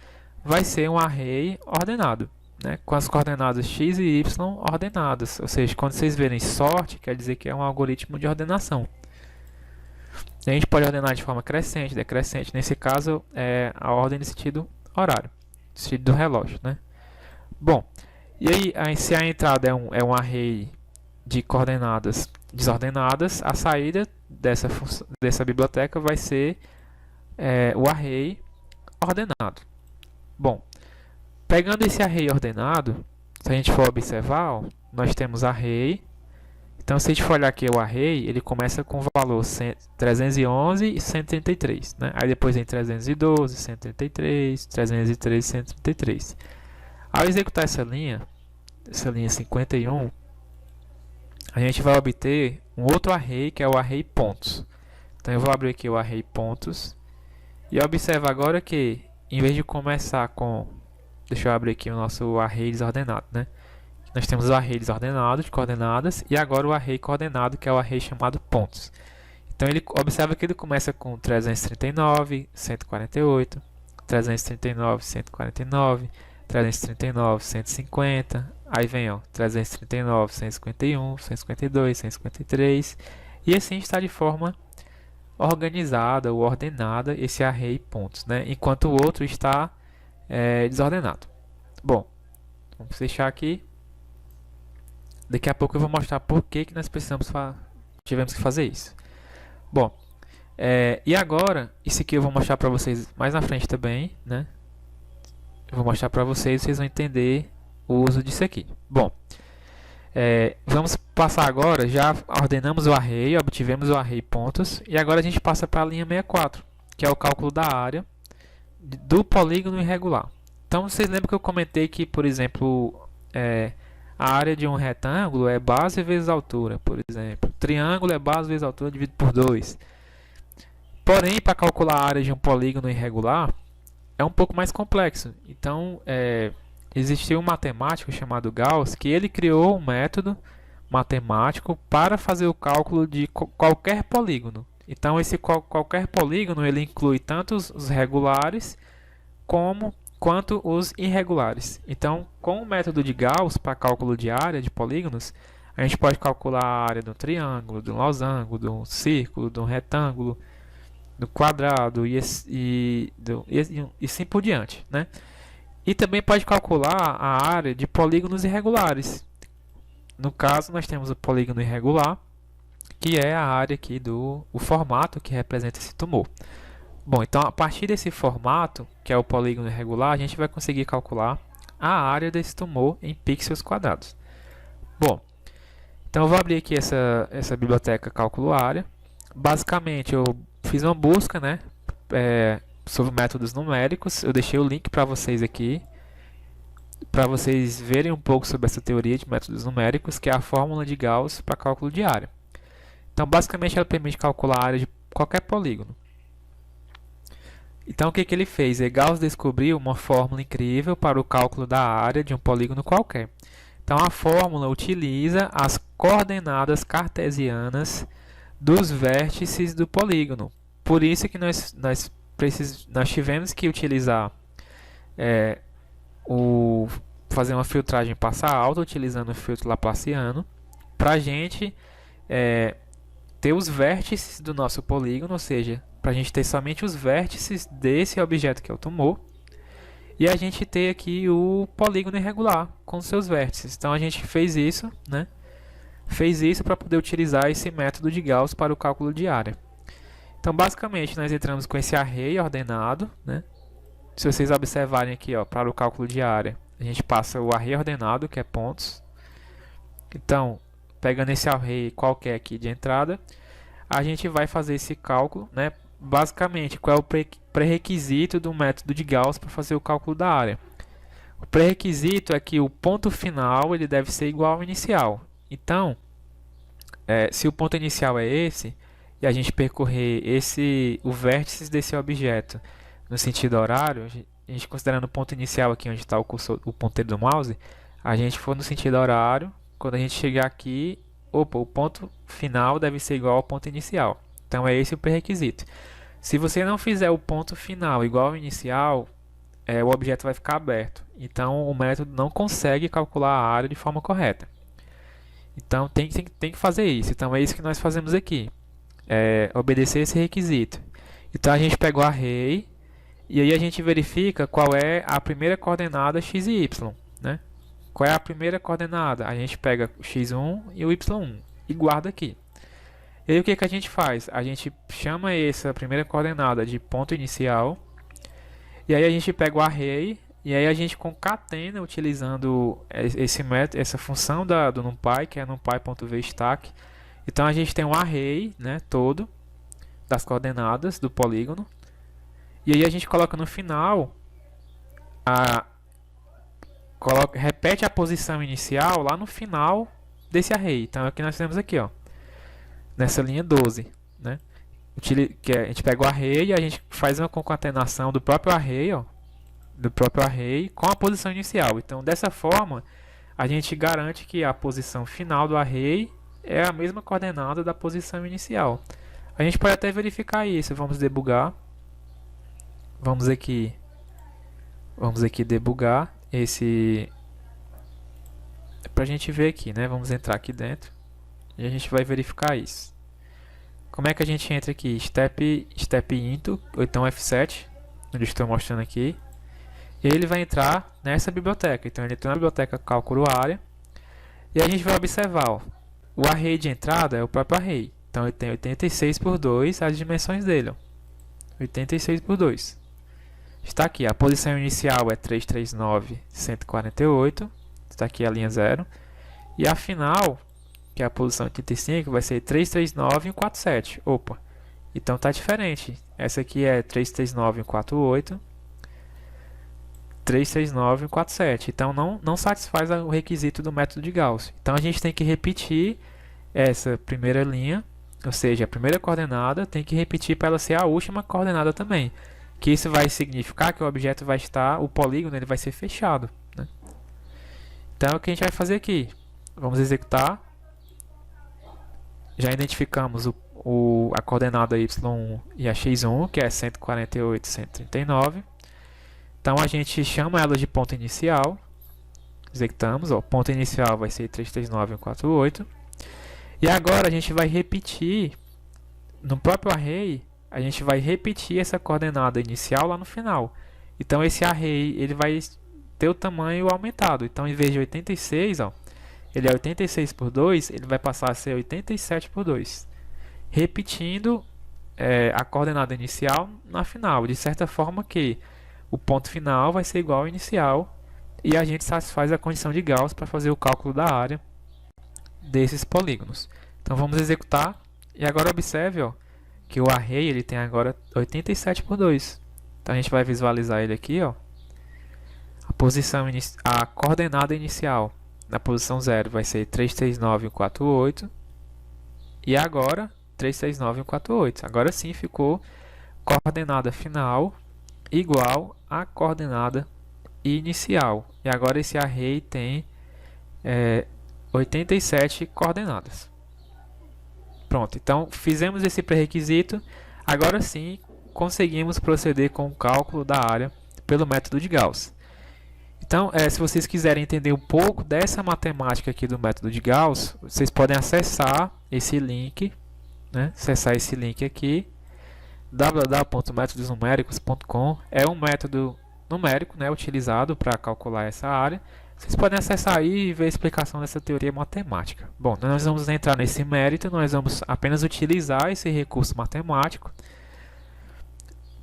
vai ser um array ordenado, né, com as coordenadas x e y ordenadas. Ou seja, quando vocês verem sort, quer dizer que é um algoritmo de ordenação. A gente pode ordenar de forma crescente, decrescente. Nesse caso, é a ordem no sentido horário, no sentido do relógio, né? Bom, e aí se a entrada é um array de coordenadas desordenadas, a saída dessa biblioteca vai ser o array ordenado. Bom, pegando esse array ordenado, se a gente for observar, ó, nós temos array. Então, se a gente for olhar aqui o array, ele começa com o valor 311 e 133, né? Aí depois vem 312, 133, 313 e 133. Ao executar essa linha 51, a gente vai obter um outro array, que é o array pontos. Então eu vou abrir aqui o array pontos e observa agora que, em vez de começar com... Deixa eu abrir aqui o nosso array desordenado, né? Nós temos o array desordenado de coordenadas e agora o array coordenado, que é o array chamado pontos. Então ele observa que ele começa com 339, 148, 339, 149, 339, 150, aí vem, ó, 339, 151, 152, 153, e assim está de forma organizada ou ordenada esse array pontos, né? Enquanto o outro está desordenado. Bom, vamos fechar aqui. Daqui a pouco eu vou mostrar por que nós tivemos que fazer isso. Bom, e agora, isso aqui eu vou mostrar para vocês mais na frente também, né? Eu vou mostrar para vocês vão entender o uso disso aqui. Bom, vamos passar agora, já ordenamos o array, obtivemos o array pontos, e agora a gente passa para a linha 64, que é o cálculo da área do polígono irregular. Então, vocês lembram que eu comentei que, por exemplo, a área de um retângulo é base vezes altura, por exemplo. Triângulo é base vezes altura dividido por 2. Porém, para calcular a área de um polígono irregular, é um pouco mais complexo. Então, existiu um matemático chamado Gauss, que ele criou um método matemático para fazer o cálculo de qualquer polígono. Então, esse qualquer polígono, ele inclui tanto os regulares quanto os irregulares. Então, com o método de Gauss para cálculo de área de polígonos, a gente pode calcular a área de um triângulo, de um losango, de um círculo, de um retângulo, do quadrado e assim por diante, né? E também pode calcular a área de polígonos irregulares. No caso, nós temos o polígono irregular, que é a área aqui o formato que representa esse tumor. Bom, então a partir desse formato, que é o polígono irregular, a gente vai conseguir calcular a área desse tumor em pixels quadrados. Bom, então eu vou abrir aqui essa biblioteca cálculo área. Basicamente, eu fiz uma busca, né, sobre métodos numéricos. Eu deixei o link para vocês aqui, para vocês verem um pouco sobre essa teoria de métodos numéricos, que é a fórmula de Gauss para cálculo de área. Então, basicamente, ela permite calcular a área de qualquer polígono. Então, o que ele fez? Gauss descobriu uma fórmula incrível para o cálculo da área de um polígono qualquer. Então, a fórmula utiliza as coordenadas cartesianas dos vértices do polígono. Por isso que nós tivemos que utilizar fazer uma filtragem passar alta utilizando o filtro laplaciano para a gente ter os vértices do nosso polígono, ou seja, para a gente ter somente os vértices desse objeto que é o tumor, e a gente ter aqui o polígono irregular com seus vértices. Então a gente fez isso, né? Fez isso para poder utilizar esse método de Gauss para o cálculo de área. Então basicamente nós entramos com esse array ordenado, né? Se vocês observarem aqui, ó, para o cálculo de área, a gente passa o array ordenado, que é pontos. Então, pegando esse array qualquer aqui de entrada, a gente vai fazer esse cálculo, né? Basicamente, qual é o pré-requisito do método de Gauss para fazer o cálculo da área? O pré-requisito é que o ponto final ele deve ser igual ao inicial. Então, se o ponto inicial é esse, e a gente percorrer o vértice desse objeto no sentido horário, a gente considerando o ponto inicial aqui onde está o ponteiro do mouse, a gente for no sentido horário, quando a gente chegar aqui, opa, o ponto final deve ser igual ao ponto inicial. Então é esse o pré-requisito. Se você não fizer o ponto final igual ao inicial, o objeto vai ficar aberto. Então o método não consegue calcular a área de forma correta. Então tem que fazer isso. Então é isso que nós fazemos aqui. Obedecer esse requisito. Então a gente pega o array e aí a gente verifica qual é a primeira coordenada x e y, né? Qual é a primeira coordenada? A gente pega o x1 e o y1 e guarda aqui. E aí o que a gente faz? A gente chama essa primeira coordenada de ponto inicial. E aí a gente pega o array e aí a gente concatena utilizando esse método, essa função do NumPy, que é numpy.vstack. Então a gente tem um array, né, todo das coordenadas do polígono. E aí a gente coloca no final, repete a posição inicial lá no final desse array. Então é o que nós temos aqui, ó, nessa linha 12, né? A gente pega o array e a gente faz uma concatenação do próprio array, ó, com a posição inicial. Então dessa forma a gente garante que a posição final do array é a mesma coordenada da posição inicial. A gente pode até verificar isso. Vamos debugar. Vamos aqui debugar esse para a gente ver aqui, né? Vamos entrar aqui dentro e a gente vai verificar isso. Como é que a gente entra aqui? Step into, ou então F7, onde estou mostrando aqui. E ele vai entrar nessa biblioteca. Então ele entrou na biblioteca cálculo área. E a gente vai observar, ó, o array de entrada é o próprio array. Então ele tem 86 por 2 as dimensões dele, ó. 86 por 2. Está aqui, a posição inicial é 339, 148. Está aqui a linha 0. E a final, que é a posição 85, vai ser 339, 147. Opa, então está diferente. Essa aqui é 339, 148. 339, 147. Então não satisfaz o requisito do método de Gauss. Então a gente tem que repetir essa primeira linha, ou seja, a primeira coordenada tem que repetir para ela ser a última coordenada também. Que isso vai significar que o objeto vai estar, o polígono ele vai ser fechado, né? Então é o que a gente vai fazer aqui. Vamos executar. Já identificamos a coordenada y1 e a x1, que é 148, 139. Então a gente chama ela de ponto inicial. Executamos, ó, ponto inicial vai ser 339, 148. E agora a gente vai repetir no próprio array. A gente vai repetir essa coordenada inicial lá no final. Então esse array ele vai ter o tamanho aumentado. Então em vez de 86, ó, ele é 86 por 2, ele vai passar a ser 87 por 2. Repetindo a coordenada inicial na final, de certa forma que o ponto final vai ser igual ao inicial e a gente satisfaz a condição de Gauss para fazer o cálculo da área desses polígonos. Então vamos executar e agora observe, ó, que o array ele tem agora 87 por 2. Então a gente vai visualizar ele aqui, ó. A coordenada inicial na posição 0 vai ser 339, 148. E agora 339, 148. Agora sim ficou coordenada final igual à coordenada inicial. E agora esse array tem 87 coordenadas. Pronto, então fizemos esse pré-requisito. Agora sim conseguimos proceder com o cálculo da área pelo método de Gauss. Então, se vocês quiserem entender um pouco dessa matemática aqui do método de Gauss, vocês podem acessar esse link, né? Acessar esse link aqui, www.metodosnumericos.com. É um método numérico, né, utilizado para calcular essa área. Vocês podem acessar aí e ver a explicação dessa teoria matemática. Bom, nós vamos entrar nesse mérito, nós vamos apenas utilizar esse recurso matemático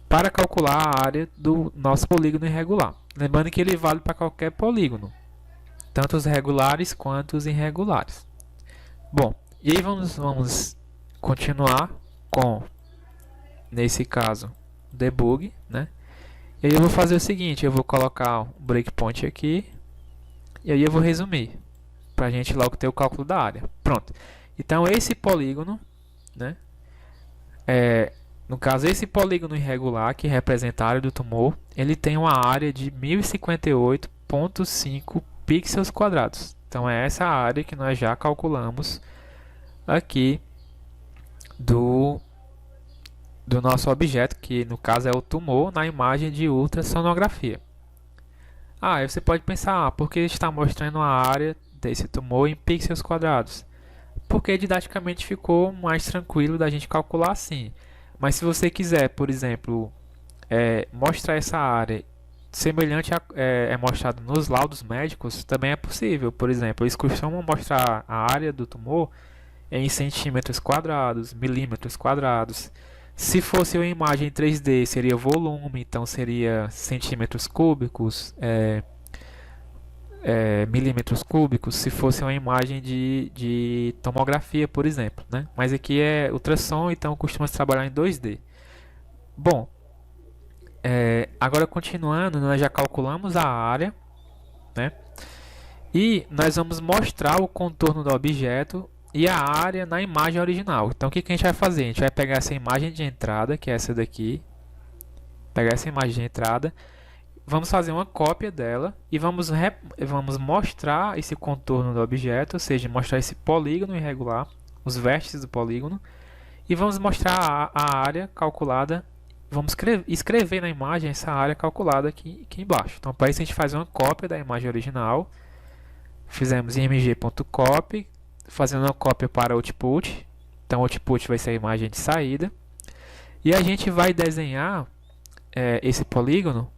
para calcular a área do nosso polígono irregular. Lembrando que ele vale para qualquer polígono, tanto os regulares quanto os irregulares. Bom, e aí vamos continuar com, nesse caso, debug, né? E aí eu vou fazer o seguinte, eu vou colocar um breakpoint aqui, e aí eu vou resumir, para a gente logo ter o cálculo da área. Pronto. Então esse polígono, né, No caso, esse polígono irregular, que representa a área do tumor, ele tem uma área de 1058,5 pixels quadrados. Então é essa área que nós já calculamos aqui do nosso objeto, que no caso é o tumor, na imagem de ultrassonografia. Aí você pode pensar, por que está mostrando a área desse tumor em pixels quadrados? Porque didaticamente ficou mais tranquilo da gente calcular assim. Mas se você quiser, por exemplo, mostrar essa área semelhante é mostrado nos laudos médicos, também é possível. Por exemplo, eles costumam mostrar a área do tumor em centímetros quadrados, milímetros quadrados. Se fosse uma imagem 3D, seria volume, então seria centímetros cúbicos, milímetros cúbicos, se fosse uma imagem de tomografia, por exemplo, né? Mas aqui é ultrassom, então costuma se trabalhar em 2D. Bom, agora continuando, nós já calculamos a área, né? E nós vamos mostrar o contorno do objeto e a área na imagem original. Então o que a gente vai fazer? A gente vai pegar essa imagem de entrada, que é essa daqui, pegar essa imagem de entrada, vamos fazer uma cópia dela e vamos mostrar esse contorno do objeto, ou seja, mostrar esse polígono irregular, os vértices do polígono, e vamos mostrar a área calculada. Vamos escrever na imagem essa área calculada aqui embaixo. Então, para isso, a gente faz uma cópia da imagem original. Fizemos img.copy, fazendo uma cópia para output. Então, output vai ser a imagem de saída. E a gente vai desenhar esse polígono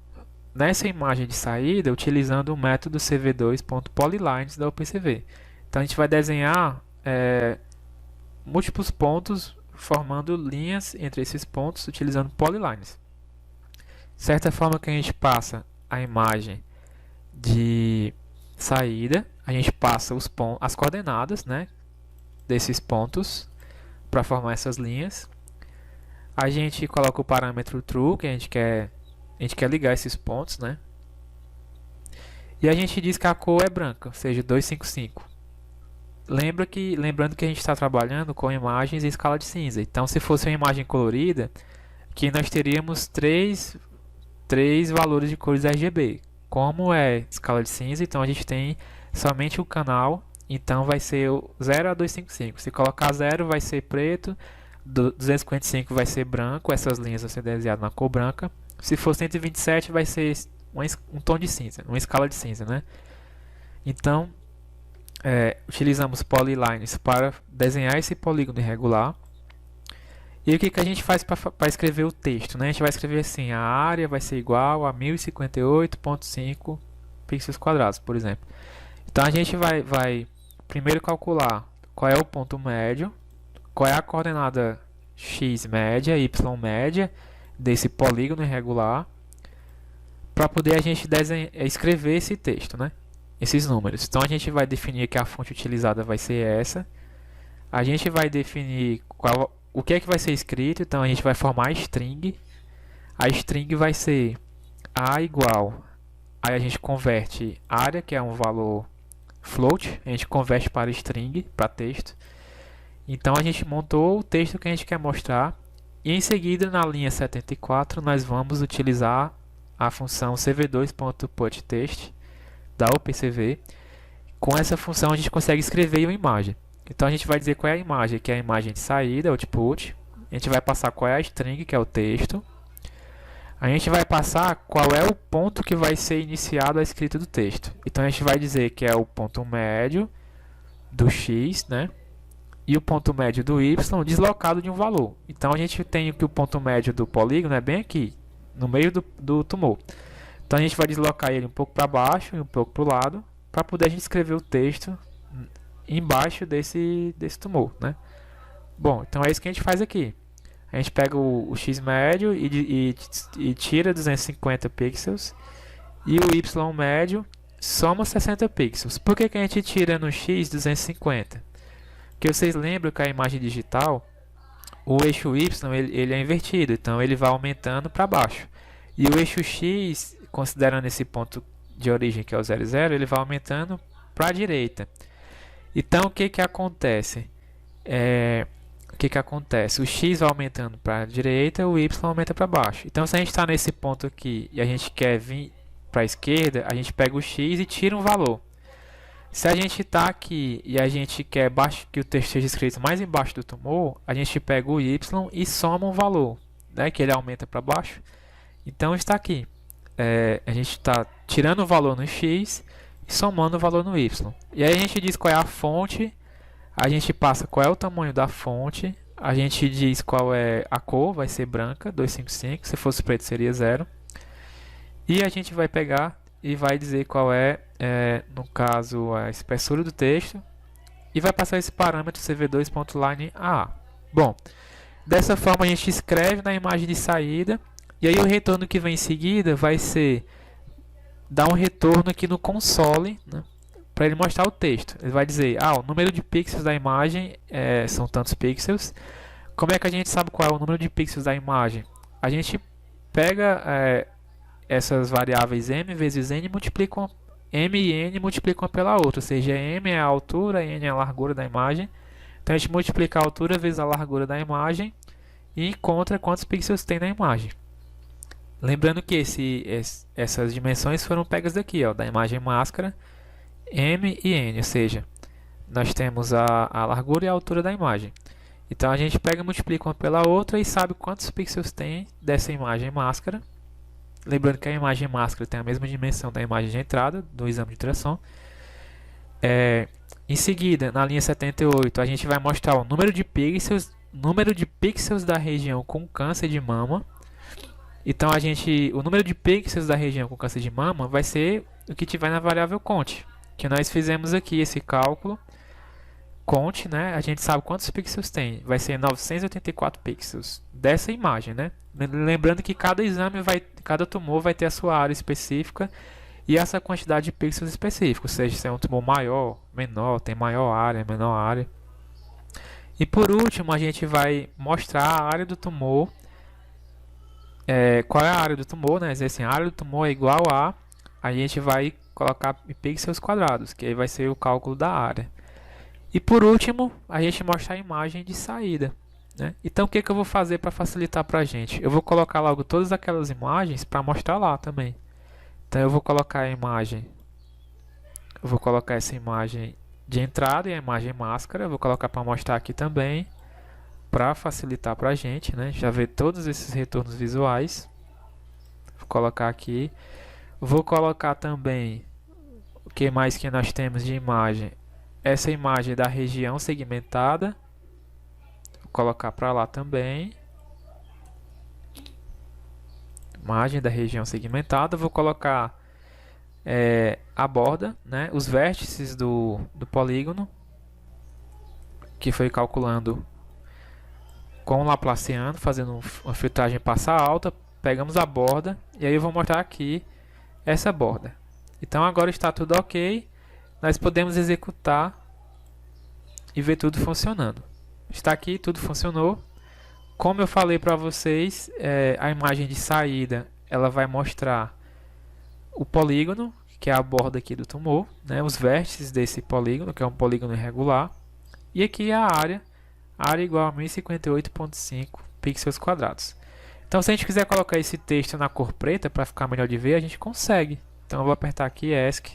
nessa imagem de saída utilizando o método cv2.polylines da OpenCV. Então, a gente vai desenhar múltiplos pontos formando linhas entre esses pontos utilizando polylines. De certa forma que a gente passa a imagem de saída, a gente passa as coordenadas, né, desses pontos para formar essas linhas. A gente coloca o parâmetro true, que a gente quer ligar esses pontos, né? E a gente diz que a cor é branca, ou seja, 255. Lembrando que a gente está trabalhando com imagens em escala de cinza. Então, se fosse uma imagem colorida, que nós teríamos três valores de cores RGB. Como é escala de cinza, então a gente tem somente o canal, então vai ser o 0 a 255. Se colocar 0 vai ser preto, 255 vai ser branco, essas linhas vão ser desenhadas na cor branca. Se for 127 vai ser um tom de cinza, uma escala de cinza, né? Então, utilizamos polylines para desenhar esse polígono irregular. E o que a gente faz para escrever o texto, né? A gente vai escrever assim, a área vai ser igual a 1058,5 pixels quadrados, por exemplo. Então a gente vai primeiro calcular qual é o ponto médio, qual é a coordenada x média, y média desse polígono irregular, para poder a gente escrever esse texto, né? Esses números. Então a gente vai definir que a fonte utilizada vai ser essa. A gente vai definir o que é que vai ser escrito. Então a gente vai formar a string. A string vai ser a igual. Aí a gente converte área, que é um valor float, a gente converte para string, para texto. Então a gente montou o texto que a gente quer mostrar. E em seguida, na linha 74, nós vamos utilizar a função cv2.putText da OpenCV. Com essa função a gente consegue escrever uma imagem. Então a gente vai dizer qual é a imagem, que é a imagem de saída, output. A gente vai passar qual é a string, que é o texto. A gente vai passar qual é o ponto que vai ser iniciado a escrita do texto. Então a gente vai dizer que é o ponto médio do x, né? E o ponto médio do y deslocado de um valor. Então a gente tem que o ponto médio do polígono é bem aqui, no meio do tumor. Então a gente vai deslocar ele um pouco para baixo e um pouco para o lado, para poder a gente escrever o texto embaixo desse tumor, né? Bom, então é isso que a gente faz aqui. A gente pega o x médio e tira 250 pixels, e o y médio soma 60 pixels. Por que a gente tira no x 250? Porque vocês lembram que a imagem digital, o eixo y ele é invertido, então ele vai aumentando para baixo. E o eixo x, considerando esse ponto de origem que é o 0, 0, ele vai aumentando para a direita. Então o que acontece? o que que acontece? O x vai aumentando para a direita, o y aumenta para baixo. Então, se a gente está nesse ponto aqui e a gente quer vir para a esquerda, a gente pega o x e tira um valor. Se a gente está aqui e a gente quer que o texto esteja escrito mais embaixo do tumor, a gente pega o y e soma um valor, né, que ele aumenta para baixo. Então, está aqui. A gente está tirando o valor no x e somando o valor no y. E aí a gente diz qual é a fonte, a gente passa qual é o tamanho da fonte, a gente diz qual é a cor, vai ser branca, 255, se fosse preto seria 0. E a gente vai pegar e vai dizer qual é, no caso, a espessura do texto, e vai passar esse parâmetro cv2.line_AA. Bom, dessa forma a gente escreve na imagem de saída, e aí o retorno que vem em seguida vai ser dar um retorno aqui no console, né, para ele mostrar o texto. Ele vai dizer, o número de pixels da imagem são tantos pixels. Como é que a gente sabe qual é o número de pixels da imagem? A gente pega essas variáveis m vezes n, multiplicam m e n multiplicam pela outra, ou seja, m é a altura, n é a largura da imagem. Então a gente multiplica a altura vezes a largura da imagem e encontra quantos pixels tem na imagem. Lembrando que essas dimensões foram pegas daqui, da imagem máscara, m e n, ou seja, nós temos a largura e a altura da imagem. Então a gente pega e multiplica uma pela outra e sabe quantos pixels tem dessa imagem máscara. Lembrando que a imagem máscara tem a mesma dimensão da imagem de entrada do exame de ultrassom. Em seguida, na linha 78, a gente vai mostrar o número de pixels da região com câncer de mama. Então o número de pixels da região com câncer de mama vai ser o que tiver na variável count, que nós fizemos aqui esse cálculo. Count, né? A gente sabe quantos pixels tem. Vai ser 984 pixels dessa imagem, né? Lembrando que cada cada tumor vai ter a sua área específica e essa quantidade de pixels específica. Ou seja, se é um tumor maior, menor, tem maior área, menor área. E por último, a gente vai mostrar a área do tumor. Qual é a área do tumor, né? Assim, a área do tumor é igual a gente vai colocar em pixels quadrados, que aí vai ser o cálculo da área. E por último, a gente mostra a imagem de saída, né? Então o que eu vou fazer para facilitar para a gente? Eu vou colocar logo todas aquelas imagens para mostrar lá também. Então eu vou colocar a imagem, eu vou colocar essa imagem de entrada e a imagem máscara, eu vou colocar para mostrar aqui também, para facilitar para a gente, né? Já ver todos esses retornos visuais. Vou colocar aqui. Vou colocar também o que mais que nós temos de imagem. Essa imagem da região segmentada. Vou colocar para lá também. Imagem da região segmentada. Vou colocar a borda, né? Os vértices do polígono, que foi calculando com o Laplaciano, fazendo uma filtragem passa alta, pegamos a borda e aí eu vou mostrar aqui essa borda. Então agora está tudo ok, nós podemos executar e ver tudo funcionando. Está aqui, tudo funcionou. Como eu falei para vocês, a imagem de saída ela vai mostrar o polígono, que é a borda aqui do tumor, né, os vértices desse polígono, que é um polígono irregular, e aqui a área igual a 1058.5 pixels quadrados. Então se a gente quiser colocar esse texto na cor preta para ficar melhor de ver, a gente consegue. Então eu vou apertar aqui ESC.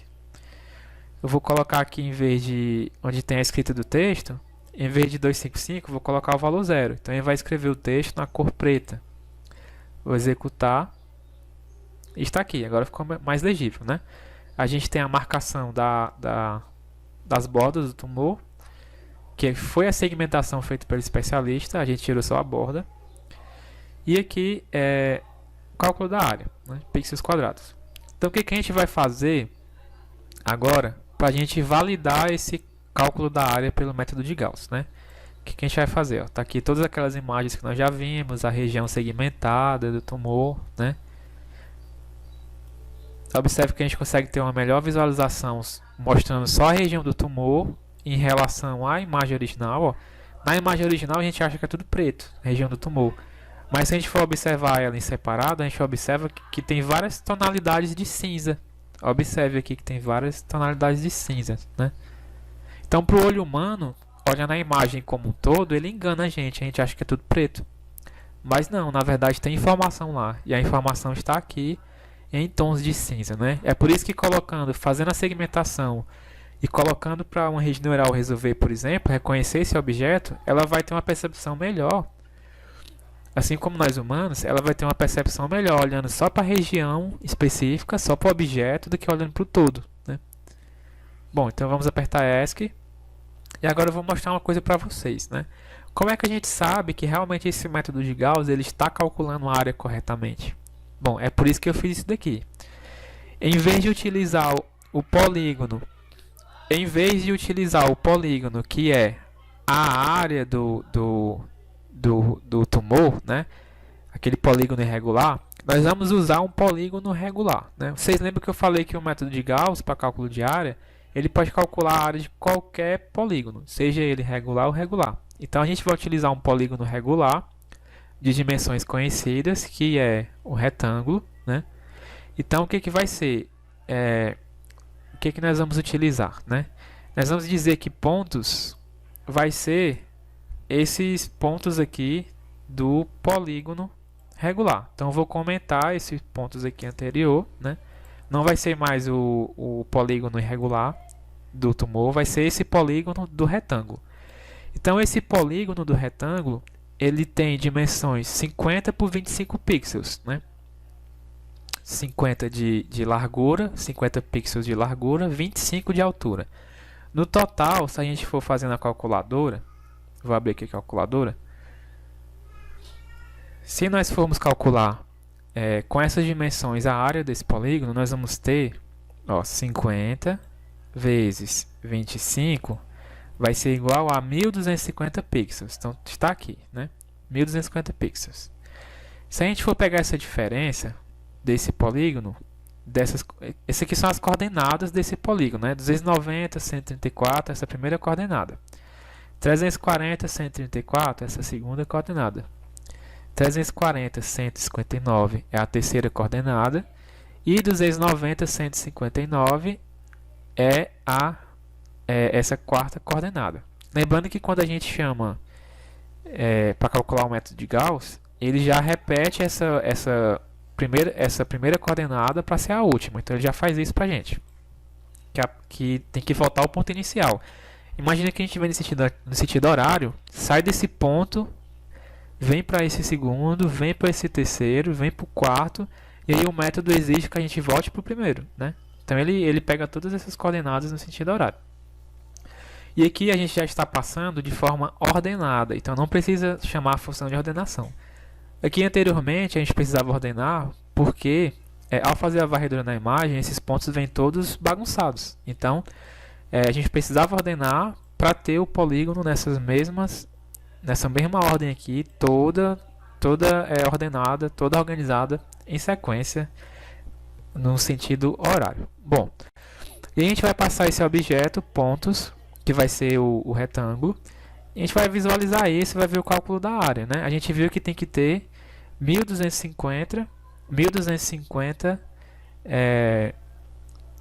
Eu vou colocar aqui, em vez de onde tem a escrita do texto, em vez de 255, vou colocar o valor 0. Então ele vai escrever o texto na cor preta. Vou executar. E está aqui, agora ficou mais legível, né? A gente tem a marcação das bordas do tumor, que foi a segmentação feita pelo especialista, a gente tirou só a borda. E aqui é o cálculo da área, né, pixels quadrados. Então o que a gente vai fazer agora para a gente validar esse cálculo da área pelo método de Gauss, né? O que a gente vai fazer? Está aqui todas aquelas imagens que nós já vimos, a região segmentada do tumor, né? Observe que a gente consegue ter uma melhor visualização mostrando só a região do tumor em relação à imagem original. Ó. Na imagem original a gente acha que é tudo preto, a região do tumor. Mas se a gente for observar ela em separado, a gente observa que tem várias tonalidades de cinza. Observe aqui que tem várias tonalidades de cinza, né? Então para o olho humano, olhando a imagem como um todo, ele engana a gente acha que é tudo preto. Mas não, na verdade tem informação lá, e a informação está aqui em tons de cinza, né? É por isso que fazendo a segmentação e colocando para uma rede neural resolver, por exemplo, reconhecer esse objeto, ela vai ter uma percepção melhor. Assim como nós humanos, ela vai ter uma percepção melhor olhando só para a região específica, só para o objeto, do que olhando para o todo, né? Bom, então vamos apertar ESC. E agora eu vou mostrar uma coisa para vocês, né? Como é que a gente sabe que realmente esse método de Gauss ele está calculando a área corretamente? Bom, é por isso que eu fiz isso daqui. Em vez de utilizar o polígono, que é a área do tumor, né? Aquele polígono irregular, nós vamos usar um polígono regular, né? Vocês lembram que eu falei que o método de Gauss para cálculo de área, ele pode calcular a área de qualquer polígono, seja ele regular ou regular. Então a gente vai utilizar um polígono regular de dimensões conhecidas, que é o retângulo, né? Então o que vai ser? O que nós vamos utilizar, né? Nós vamos dizer que pontos vai ser esses pontos aqui do polígono regular. Então eu vou comentar esses pontos aqui anterior, né? Não vai ser mais o polígono irregular do tumor, vai ser esse polígono do retângulo. Então esse polígono do retângulo, ele tem dimensões 50 por 25 pixels, né? 50 de largura, 50 pixels de largura, 25 de altura. No total, se a gente for fazendo a calculadora, vou abrir aqui a calculadora. Se nós formos calcular com essas dimensões a área desse polígono, nós vamos ter 50 vezes 25 vai ser igual a 1250 pixels. Então está aqui, né? 1250 pixels. Se a gente for pegar essa diferença desse polígono, essas aqui são as coordenadas desse polígono, né? 290, 134, essa primeira coordenada. 340, 134, essa segunda coordenada. 340, 159 é a terceira coordenada. E 290, 159 é essa quarta coordenada. Lembrando que quando a gente chama para calcular o método de Gauss, ele já repete essa primeira coordenada para ser a última. Então ele já faz isso para a gente. Que tem que voltar ao ponto inicial. Imagina que a gente vem no sentido horário, sai desse ponto, vem para esse segundo, vem para esse terceiro, vem para o quarto, e aí o método exige que a gente volte para o primeiro, né? Então ele pega todas essas coordenadas no sentido horário. E aqui a gente já está passando de forma ordenada, então não precisa chamar a função de ordenação. Aqui anteriormente a gente precisava ordenar porque ao fazer a varredura na imagem, esses pontos vêm todos bagunçados. Então a gente precisava ordenar para ter o polígono nessa mesma ordem aqui, toda ordenada, toda organizada em sequência no sentido horário. Bom, e a gente vai passar esse objeto, pontos, que vai ser o retângulo, e a gente vai visualizar isso e vai ver o cálculo da área, né? A gente viu que tem que ter 1250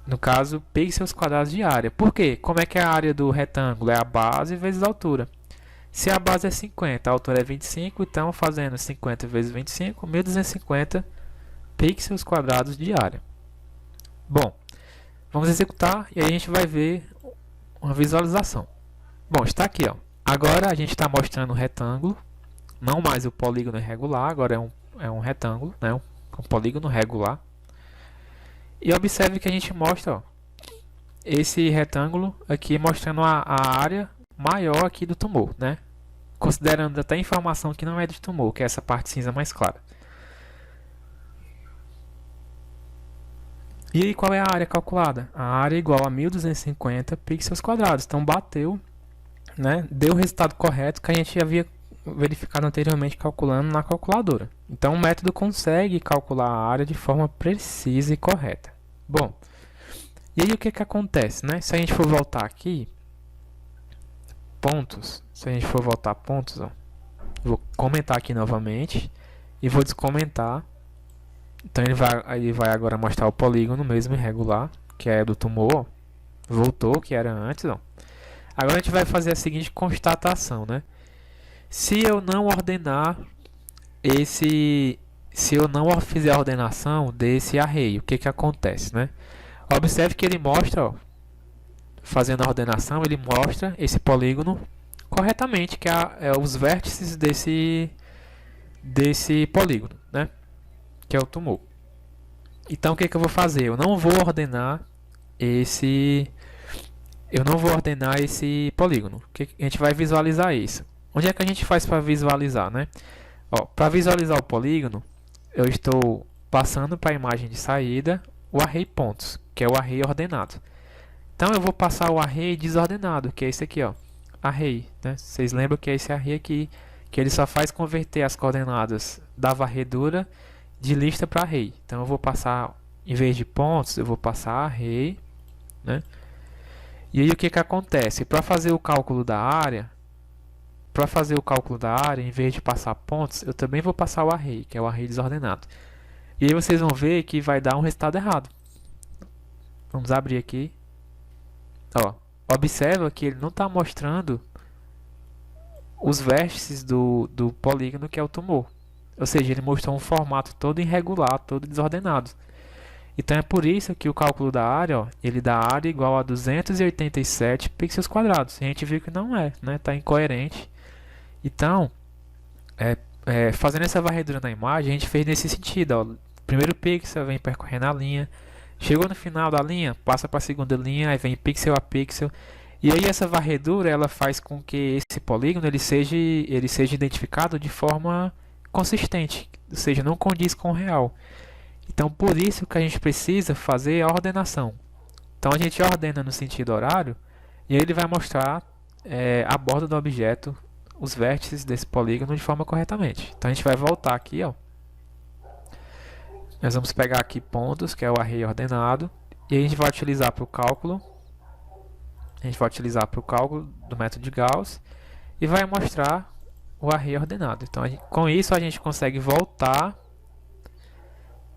no caso, pixels quadrados de área. Por quê? Como é que é a área do retângulo? É a base vezes a altura. Se a base é 50, a altura é 25, então fazendo 50 vezes 25, 1250 pixels quadrados de área. Bom, vamos executar e aí a gente vai ver uma visualização. Bom, está aqui, ó. Agora a gente está mostrando o retângulo, não mais o polígono irregular, agora é um retângulo, né? Um polígono regular. E observe que a gente mostra, ó, esse retângulo aqui mostrando a área maior aqui do tumor, né? Considerando até a informação que não é de tumor, que é essa parte cinza mais clara. E aí qual é a área calculada? A área é igual a 1250 pixels quadrados. Então bateu, né? Deu o resultado correto que a gente havia verificado anteriormente calculando na calculadora. Então o método consegue calcular a área de forma precisa e correta. Bom, e aí o que acontece, né? Se a gente for voltar aqui, pontos, se a gente for voltar pontos, ó, vou comentar aqui novamente e vou descomentar. Então ele vai agora mostrar o polígono mesmo irregular, que é do tumor, ó. Voltou, que era antes, ó. Agora a gente vai fazer a seguinte constatação, né? Se eu não ordenar se eu não fizer a ordenação desse array, o que que acontece, né? Observe que ele mostra, ó, fazendo a ordenação, ele mostra esse polígono corretamente, que é os vértices desse polígono, né? Que é o tumor. Então o que que eu vou fazer? Eu não vou ordenar esse polígono. A gente vai visualizar isso. Onde é que a gente faz para visualizar, né? Para visualizar o polígono, eu estou passando para a imagem de saída o array pontos, que é o array ordenado. Então eu vou passar o array desordenado, que é esse aqui, ó, array, né? Vocês lembram que é esse array aqui, que ele só faz converter as coordenadas da varredura de lista para array. Então eu vou passar, em vez de pontos, eu vou passar array, né? E aí o que que acontece? Para fazer o cálculo da área, em vez de passar pontos, eu também vou passar o array, que é o array desordenado. E aí vocês vão ver que vai dar um resultado errado. Vamos abrir aqui. Ó, observa que ele não está mostrando os vértices do polígono que é o tumor. Ou seja, ele mostrou um formato todo irregular, todo desordenado. Então é por isso que o cálculo da área, ó, ele dá área igual a 287 pixels quadrados. E a gente viu que não é, né? Está incoerente. Então, fazendo essa varredura na imagem, a gente fez nesse sentido. Ó. Primeiro pixel vem percorrendo a linha. Chegou no final da linha, passa para a segunda linha, aí vem pixel a pixel. E aí essa varredura ela faz com que esse polígono ele seja identificado de forma consistente, ou seja, não condiz com o real. Então por isso que a gente precisa fazer a ordenação. Então a gente ordena no sentido horário e aí ele vai mostrar a borda do objeto, os vértices desse polígono de forma corretamente. Então a gente vai voltar aqui, ó. Nós vamos pegar aqui pontos, que é o array ordenado, e a gente vai utilizar para o cálculo. A gente vai utilizar para o cálculo do método de Gauss e vai mostrar o array ordenado. Então, com isso a gente consegue voltar.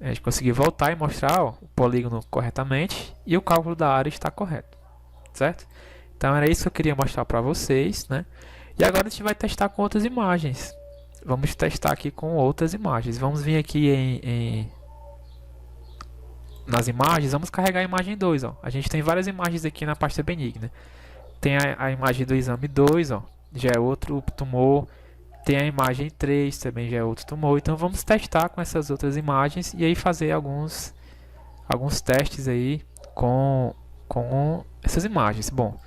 A gente conseguir voltar e mostrar, ó, o polígono corretamente e o cálculo da área está correto, certo? Então era isso que eu queria mostrar para vocês, né? E agora a gente vai testar com outras imagens. Vamos testar aqui com outras imagens. Vamos vir aqui nas imagens, vamos carregar a imagem 2, ó. A gente tem várias imagens aqui na pasta benigna. Tem a imagem do exame 2, ó, já é outro tumor. Tem a imagem 3, também já é outro tumor. Então vamos testar com essas outras imagens e aí fazer alguns testes aí com essas imagens. Bom,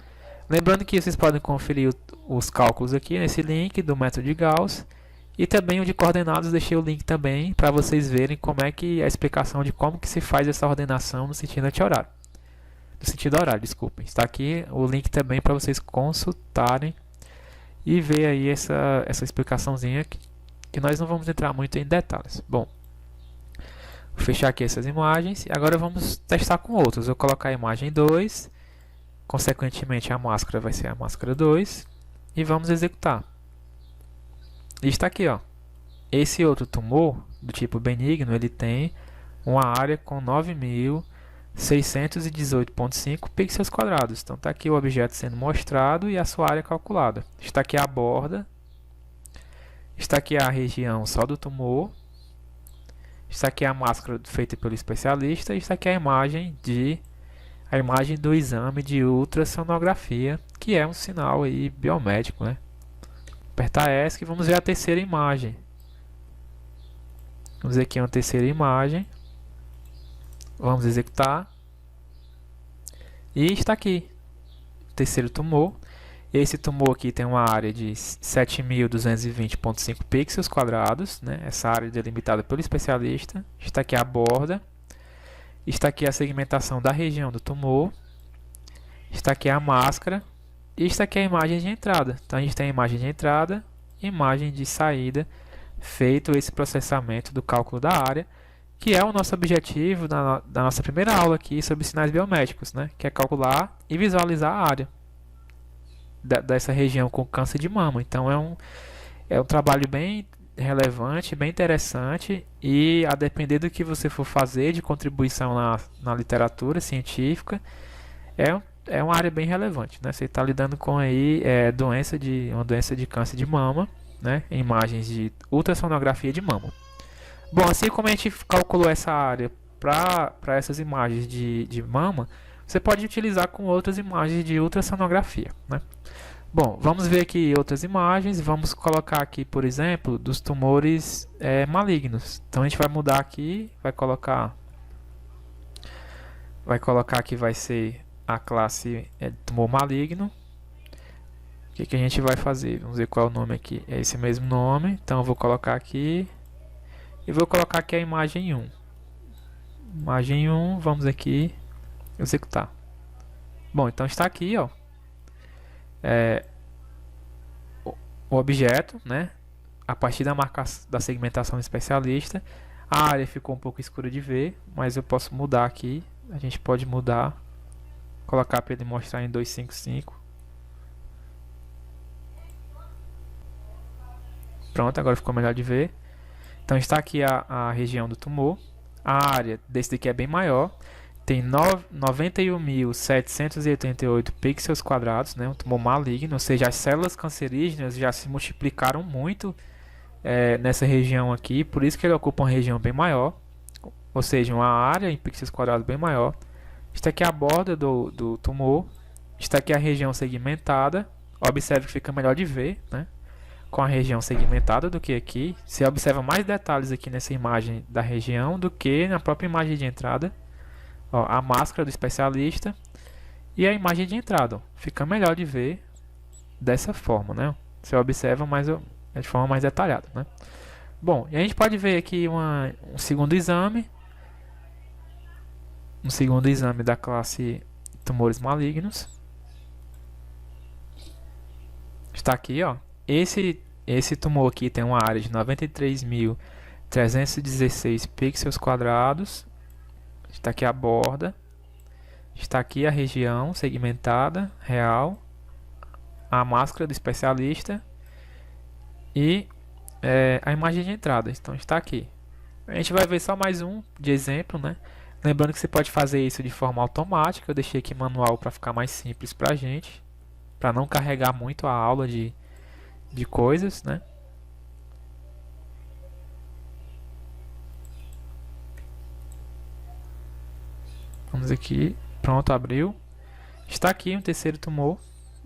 lembrando que vocês podem conferir os cálculos aqui nesse link do método de Gauss. E também o de coordenadas, deixei o link também para vocês verem como é que a explicação de como que se faz essa ordenação no sentido anti-horário. No sentido horário, desculpem. Está aqui o link também para vocês consultarem e ver aí essa explicaçãozinha que nós não vamos entrar muito em detalhes. Bom, vou fechar aqui essas imagens e agora vamos testar com outras. Eu vou colocar a imagem 2, consequentemente a máscara vai ser a máscara 2 e vamos executar. E está aqui, ó. Esse outro tumor do tipo benigno, ele tem uma área com 9.618,5 pixels quadrados. Então está aqui o objeto sendo mostrado e a sua área calculada. Está aqui a borda. Está aqui a região só do tumor. Está aqui a máscara feita pelo especialista. E está aqui a imagem do exame de ultrassonografia, que é um sinal aí biomédico, né? Apertar ESC e vamos ver a terceira imagem. Vamos ver aqui uma terceira imagem. Vamos executar. E está aqui o terceiro tumor. Esse tumor aqui tem uma área de 7.220,5 pixels quadrados, né? Essa área delimitada pelo especialista. Está aqui a borda. Está aqui a segmentação da região do tumor. Está aqui a máscara. E está aqui a imagem de entrada. Então a gente tem a imagem de entrada e imagem de saída, feito esse processamento do cálculo da área, que é o nosso objetivo da nossa primeira aula aqui sobre sinais biomédicos, né? Que é calcular e visualizar a área dessa região com câncer de mama. Então é um trabalho bem relevante, bem interessante, e a depender do que você for fazer de contribuição na literatura científica, é é uma área bem relevante, né? Você está lidando com aí uma doença de câncer de mama, né? Imagens de ultrassonografia de mama. Bom, assim como a gente calculou essa área para essas imagens de mama, você pode utilizar com outras imagens de ultrassonografia, né? Bom, vamos ver aqui outras imagens. Vamos colocar aqui, por exemplo, dos tumores malignos. Então a gente vai mudar aqui, vai colocar que vai ser a classe tumor maligno. O que a gente vai fazer? Vamos ver qual é o nome aqui. É esse mesmo nome. Então eu vou colocar aqui e vou colocar aqui a imagem 1. Imagem 1, vamos aqui executar. Bom, então está aqui, ó. O objeto, né? A partir da segmentação especialista, a área ficou um pouco escura de ver, mas eu posso mudar aqui. A gente pode mudar, colocar para ele mostrar em 255. Pronto, agora ficou melhor de ver. Então está aqui a região do tumor. A área desse daqui é bem maior. Tem 91.788 pixels quadrados, né? Um tumor maligno, ou seja, as células cancerígenas já se multiplicaram muito nessa região aqui, por isso que ele ocupa uma região bem maior, ou seja, uma área em pixels quadrados bem maior. Está aqui a borda do tumor, está aqui a região segmentada. Observe que fica melhor de ver, né? Com a região segmentada do que aqui. Você observa mais detalhes aqui nessa imagem da região do que na própria imagem de entrada. Ó, a máscara do especialista e a imagem de entrada. Ó, fica melhor de ver dessa forma, né? Você observa de forma mais detalhada, né? Bom, e a gente pode ver aqui um segundo exame. Um segundo exame da classe tumores malignos. Está aqui, ó. Esse tumor aqui tem uma área de 93.316 pixels quadrados. Está aqui a borda, está aqui a região segmentada, real, a máscara do especialista e a imagem de entrada. Então está aqui. A gente vai ver só mais um de exemplo, né? Lembrando que você pode fazer isso de forma automática. Eu deixei aqui manual para ficar mais simples para a gente, para não carregar muito a aula de coisas, né? Vamos aqui, pronto, abriu. Está aqui um terceiro tumor.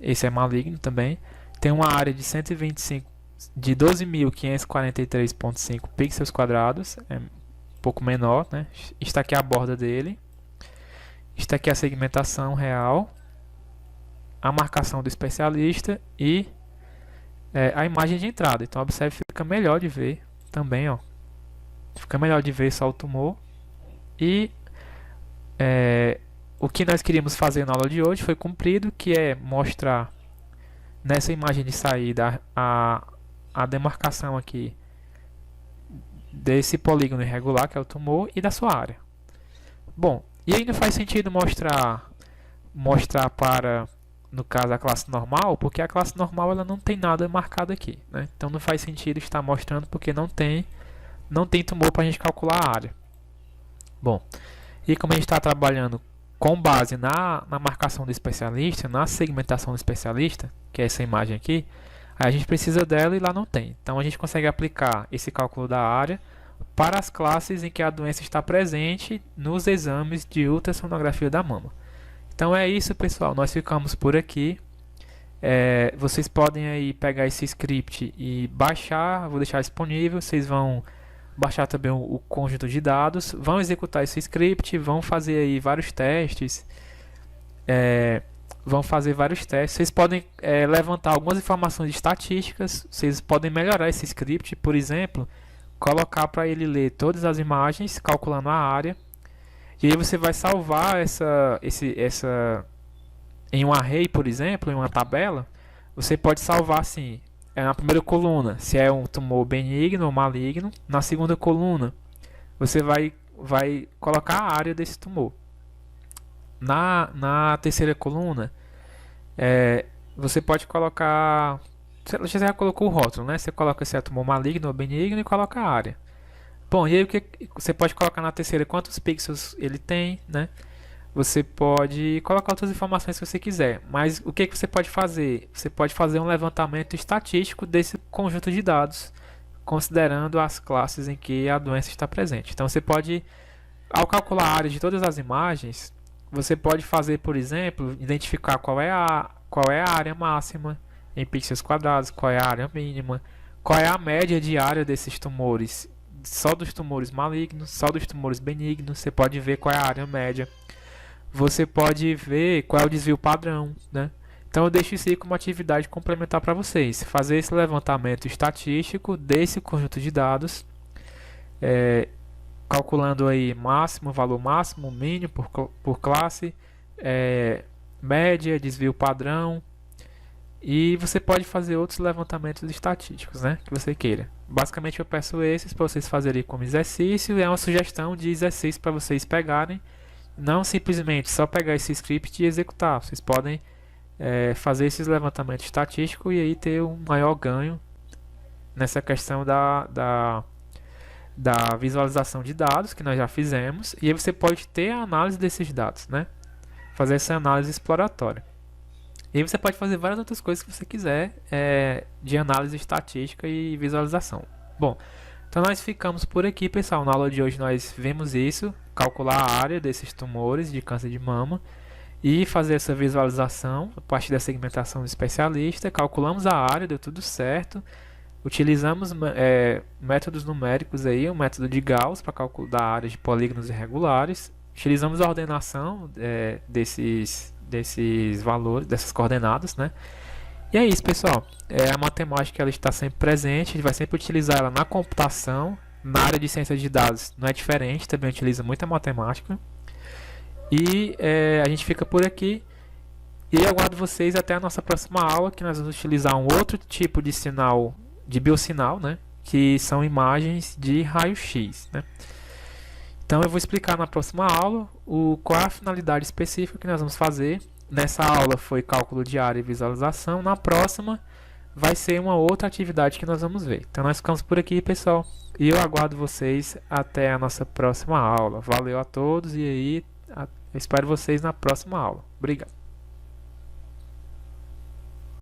Esse é maligno também. Tem uma área de 12.543,5 pixels quadrados. É um pouco menor, né? Está aqui a borda dele. Está aqui a segmentação real. A marcação do especialista e a imagem de entrada. Então observe, fica melhor de ver também, ó. Fica melhor de ver só o tumor. E o que nós queríamos fazer na aula de hoje foi cumprido, que é mostrar nessa imagem de saída a demarcação aqui desse polígono irregular, que é o tumor, e da sua área. Bom, e aí não faz sentido mostrar para, no caso, a classe normal, porque a classe normal ela não tem nada marcado aqui, né? Então não faz sentido estar mostrando porque não tem tumor para a gente calcular a área. Bom, e como a gente está trabalhando com base na marcação do especialista, na segmentação do especialista, que é essa imagem aqui, aí a gente precisa dela e lá não tem. Então a gente consegue aplicar esse cálculo da área para as classes em que a doença está presente nos exames de ultrassonografia da mama. Então é isso, pessoal. Nós ficamos por aqui. Vocês podem aí pegar esse script e baixar. Vou deixar disponível. Vocês vão baixar também o conjunto de dados, vão executar esse script, vão fazer aí vários testes, Vocês podem levantar algumas informações estatísticas, vocês podem melhorar esse script, por exemplo, colocar para ele ler todas as imagens, calculando a área, e aí você vai salvar essa em um array, por exemplo, em uma tabela. Você pode salvar assim, na primeira coluna, se é um tumor benigno ou maligno. Na segunda coluna, você vai colocar a área desse tumor. Na terceira coluna, você pode colocar... Você já colocou o rótulo, né? Você coloca se é tumor maligno ou benigno e coloca a área. Bom, e aí o que você pode colocar na terceira? Quantos pixels ele tem, né? você pode colocar outras informações que você quiser. Mas o que você pode fazer? Você pode fazer um levantamento estatístico desse conjunto de dados, considerando as classes em que a doença está presente. Então você pode, ao calcular a área de todas as imagens, você pode fazer, por exemplo, identificar qual é a área máxima em pixels quadrados, qual é a área mínima, qual é a média diária desses tumores, só dos tumores malignos, só dos tumores benignos. Você pode ver qual é a área média. Você pode ver qual é o desvio padrão, né? Então eu deixo isso aí como atividade complementar para vocês. Fazer esse levantamento estatístico desse conjunto de dados, calculando aí máximo, valor máximo, mínimo por classe, média, desvio padrão. E você pode fazer outros levantamentos estatísticos, né, que você queira. Basicamente eu peço esses para vocês fazerem como exercício. É uma sugestão de exercício para vocês pegarem. Não simplesmente só pegar esse script e executar. Vocês podem fazer esses levantamentos estatísticos e aí ter um maior ganho nessa questão da visualização de dados que nós já fizemos. E aí você pode ter a análise desses dados, né? Fazer essa análise exploratória. E aí você pode fazer várias outras coisas que você quiser de análise estatística e visualização. Bom, então nós ficamos por aqui, pessoal. Na aula de hoje nós vimos isso, calcular a área desses tumores de câncer de mama e fazer essa visualização a partir da segmentação do especialista. Calculamos a área, deu tudo certo. Utilizamos métodos numéricos aí, o método de Gauss para cálculo da área de polígonos irregulares. Utilizamos a ordenação desses valores, dessas coordenadas, né? E é isso, pessoal. A matemática ela está sempre presente, a gente vai sempre utilizar ela na computação. Na área de ciência de dados não é diferente, também utiliza muita matemática. E a gente fica por aqui. E aguardo vocês até a nossa próxima aula, que nós vamos utilizar um outro tipo de sinal, de biosinal, né? Que são imagens de raio-x, né? Então eu vou explicar na próxima aula qual é a finalidade específica que nós vamos fazer. Nessa aula foi cálculo de área e visualização. Na próxima vai ser uma outra atividade que nós vamos ver. Então nós ficamos por aqui, pessoal. E eu aguardo vocês até a nossa próxima aula. Valeu a todos e aí eu espero vocês na próxima aula. Obrigado.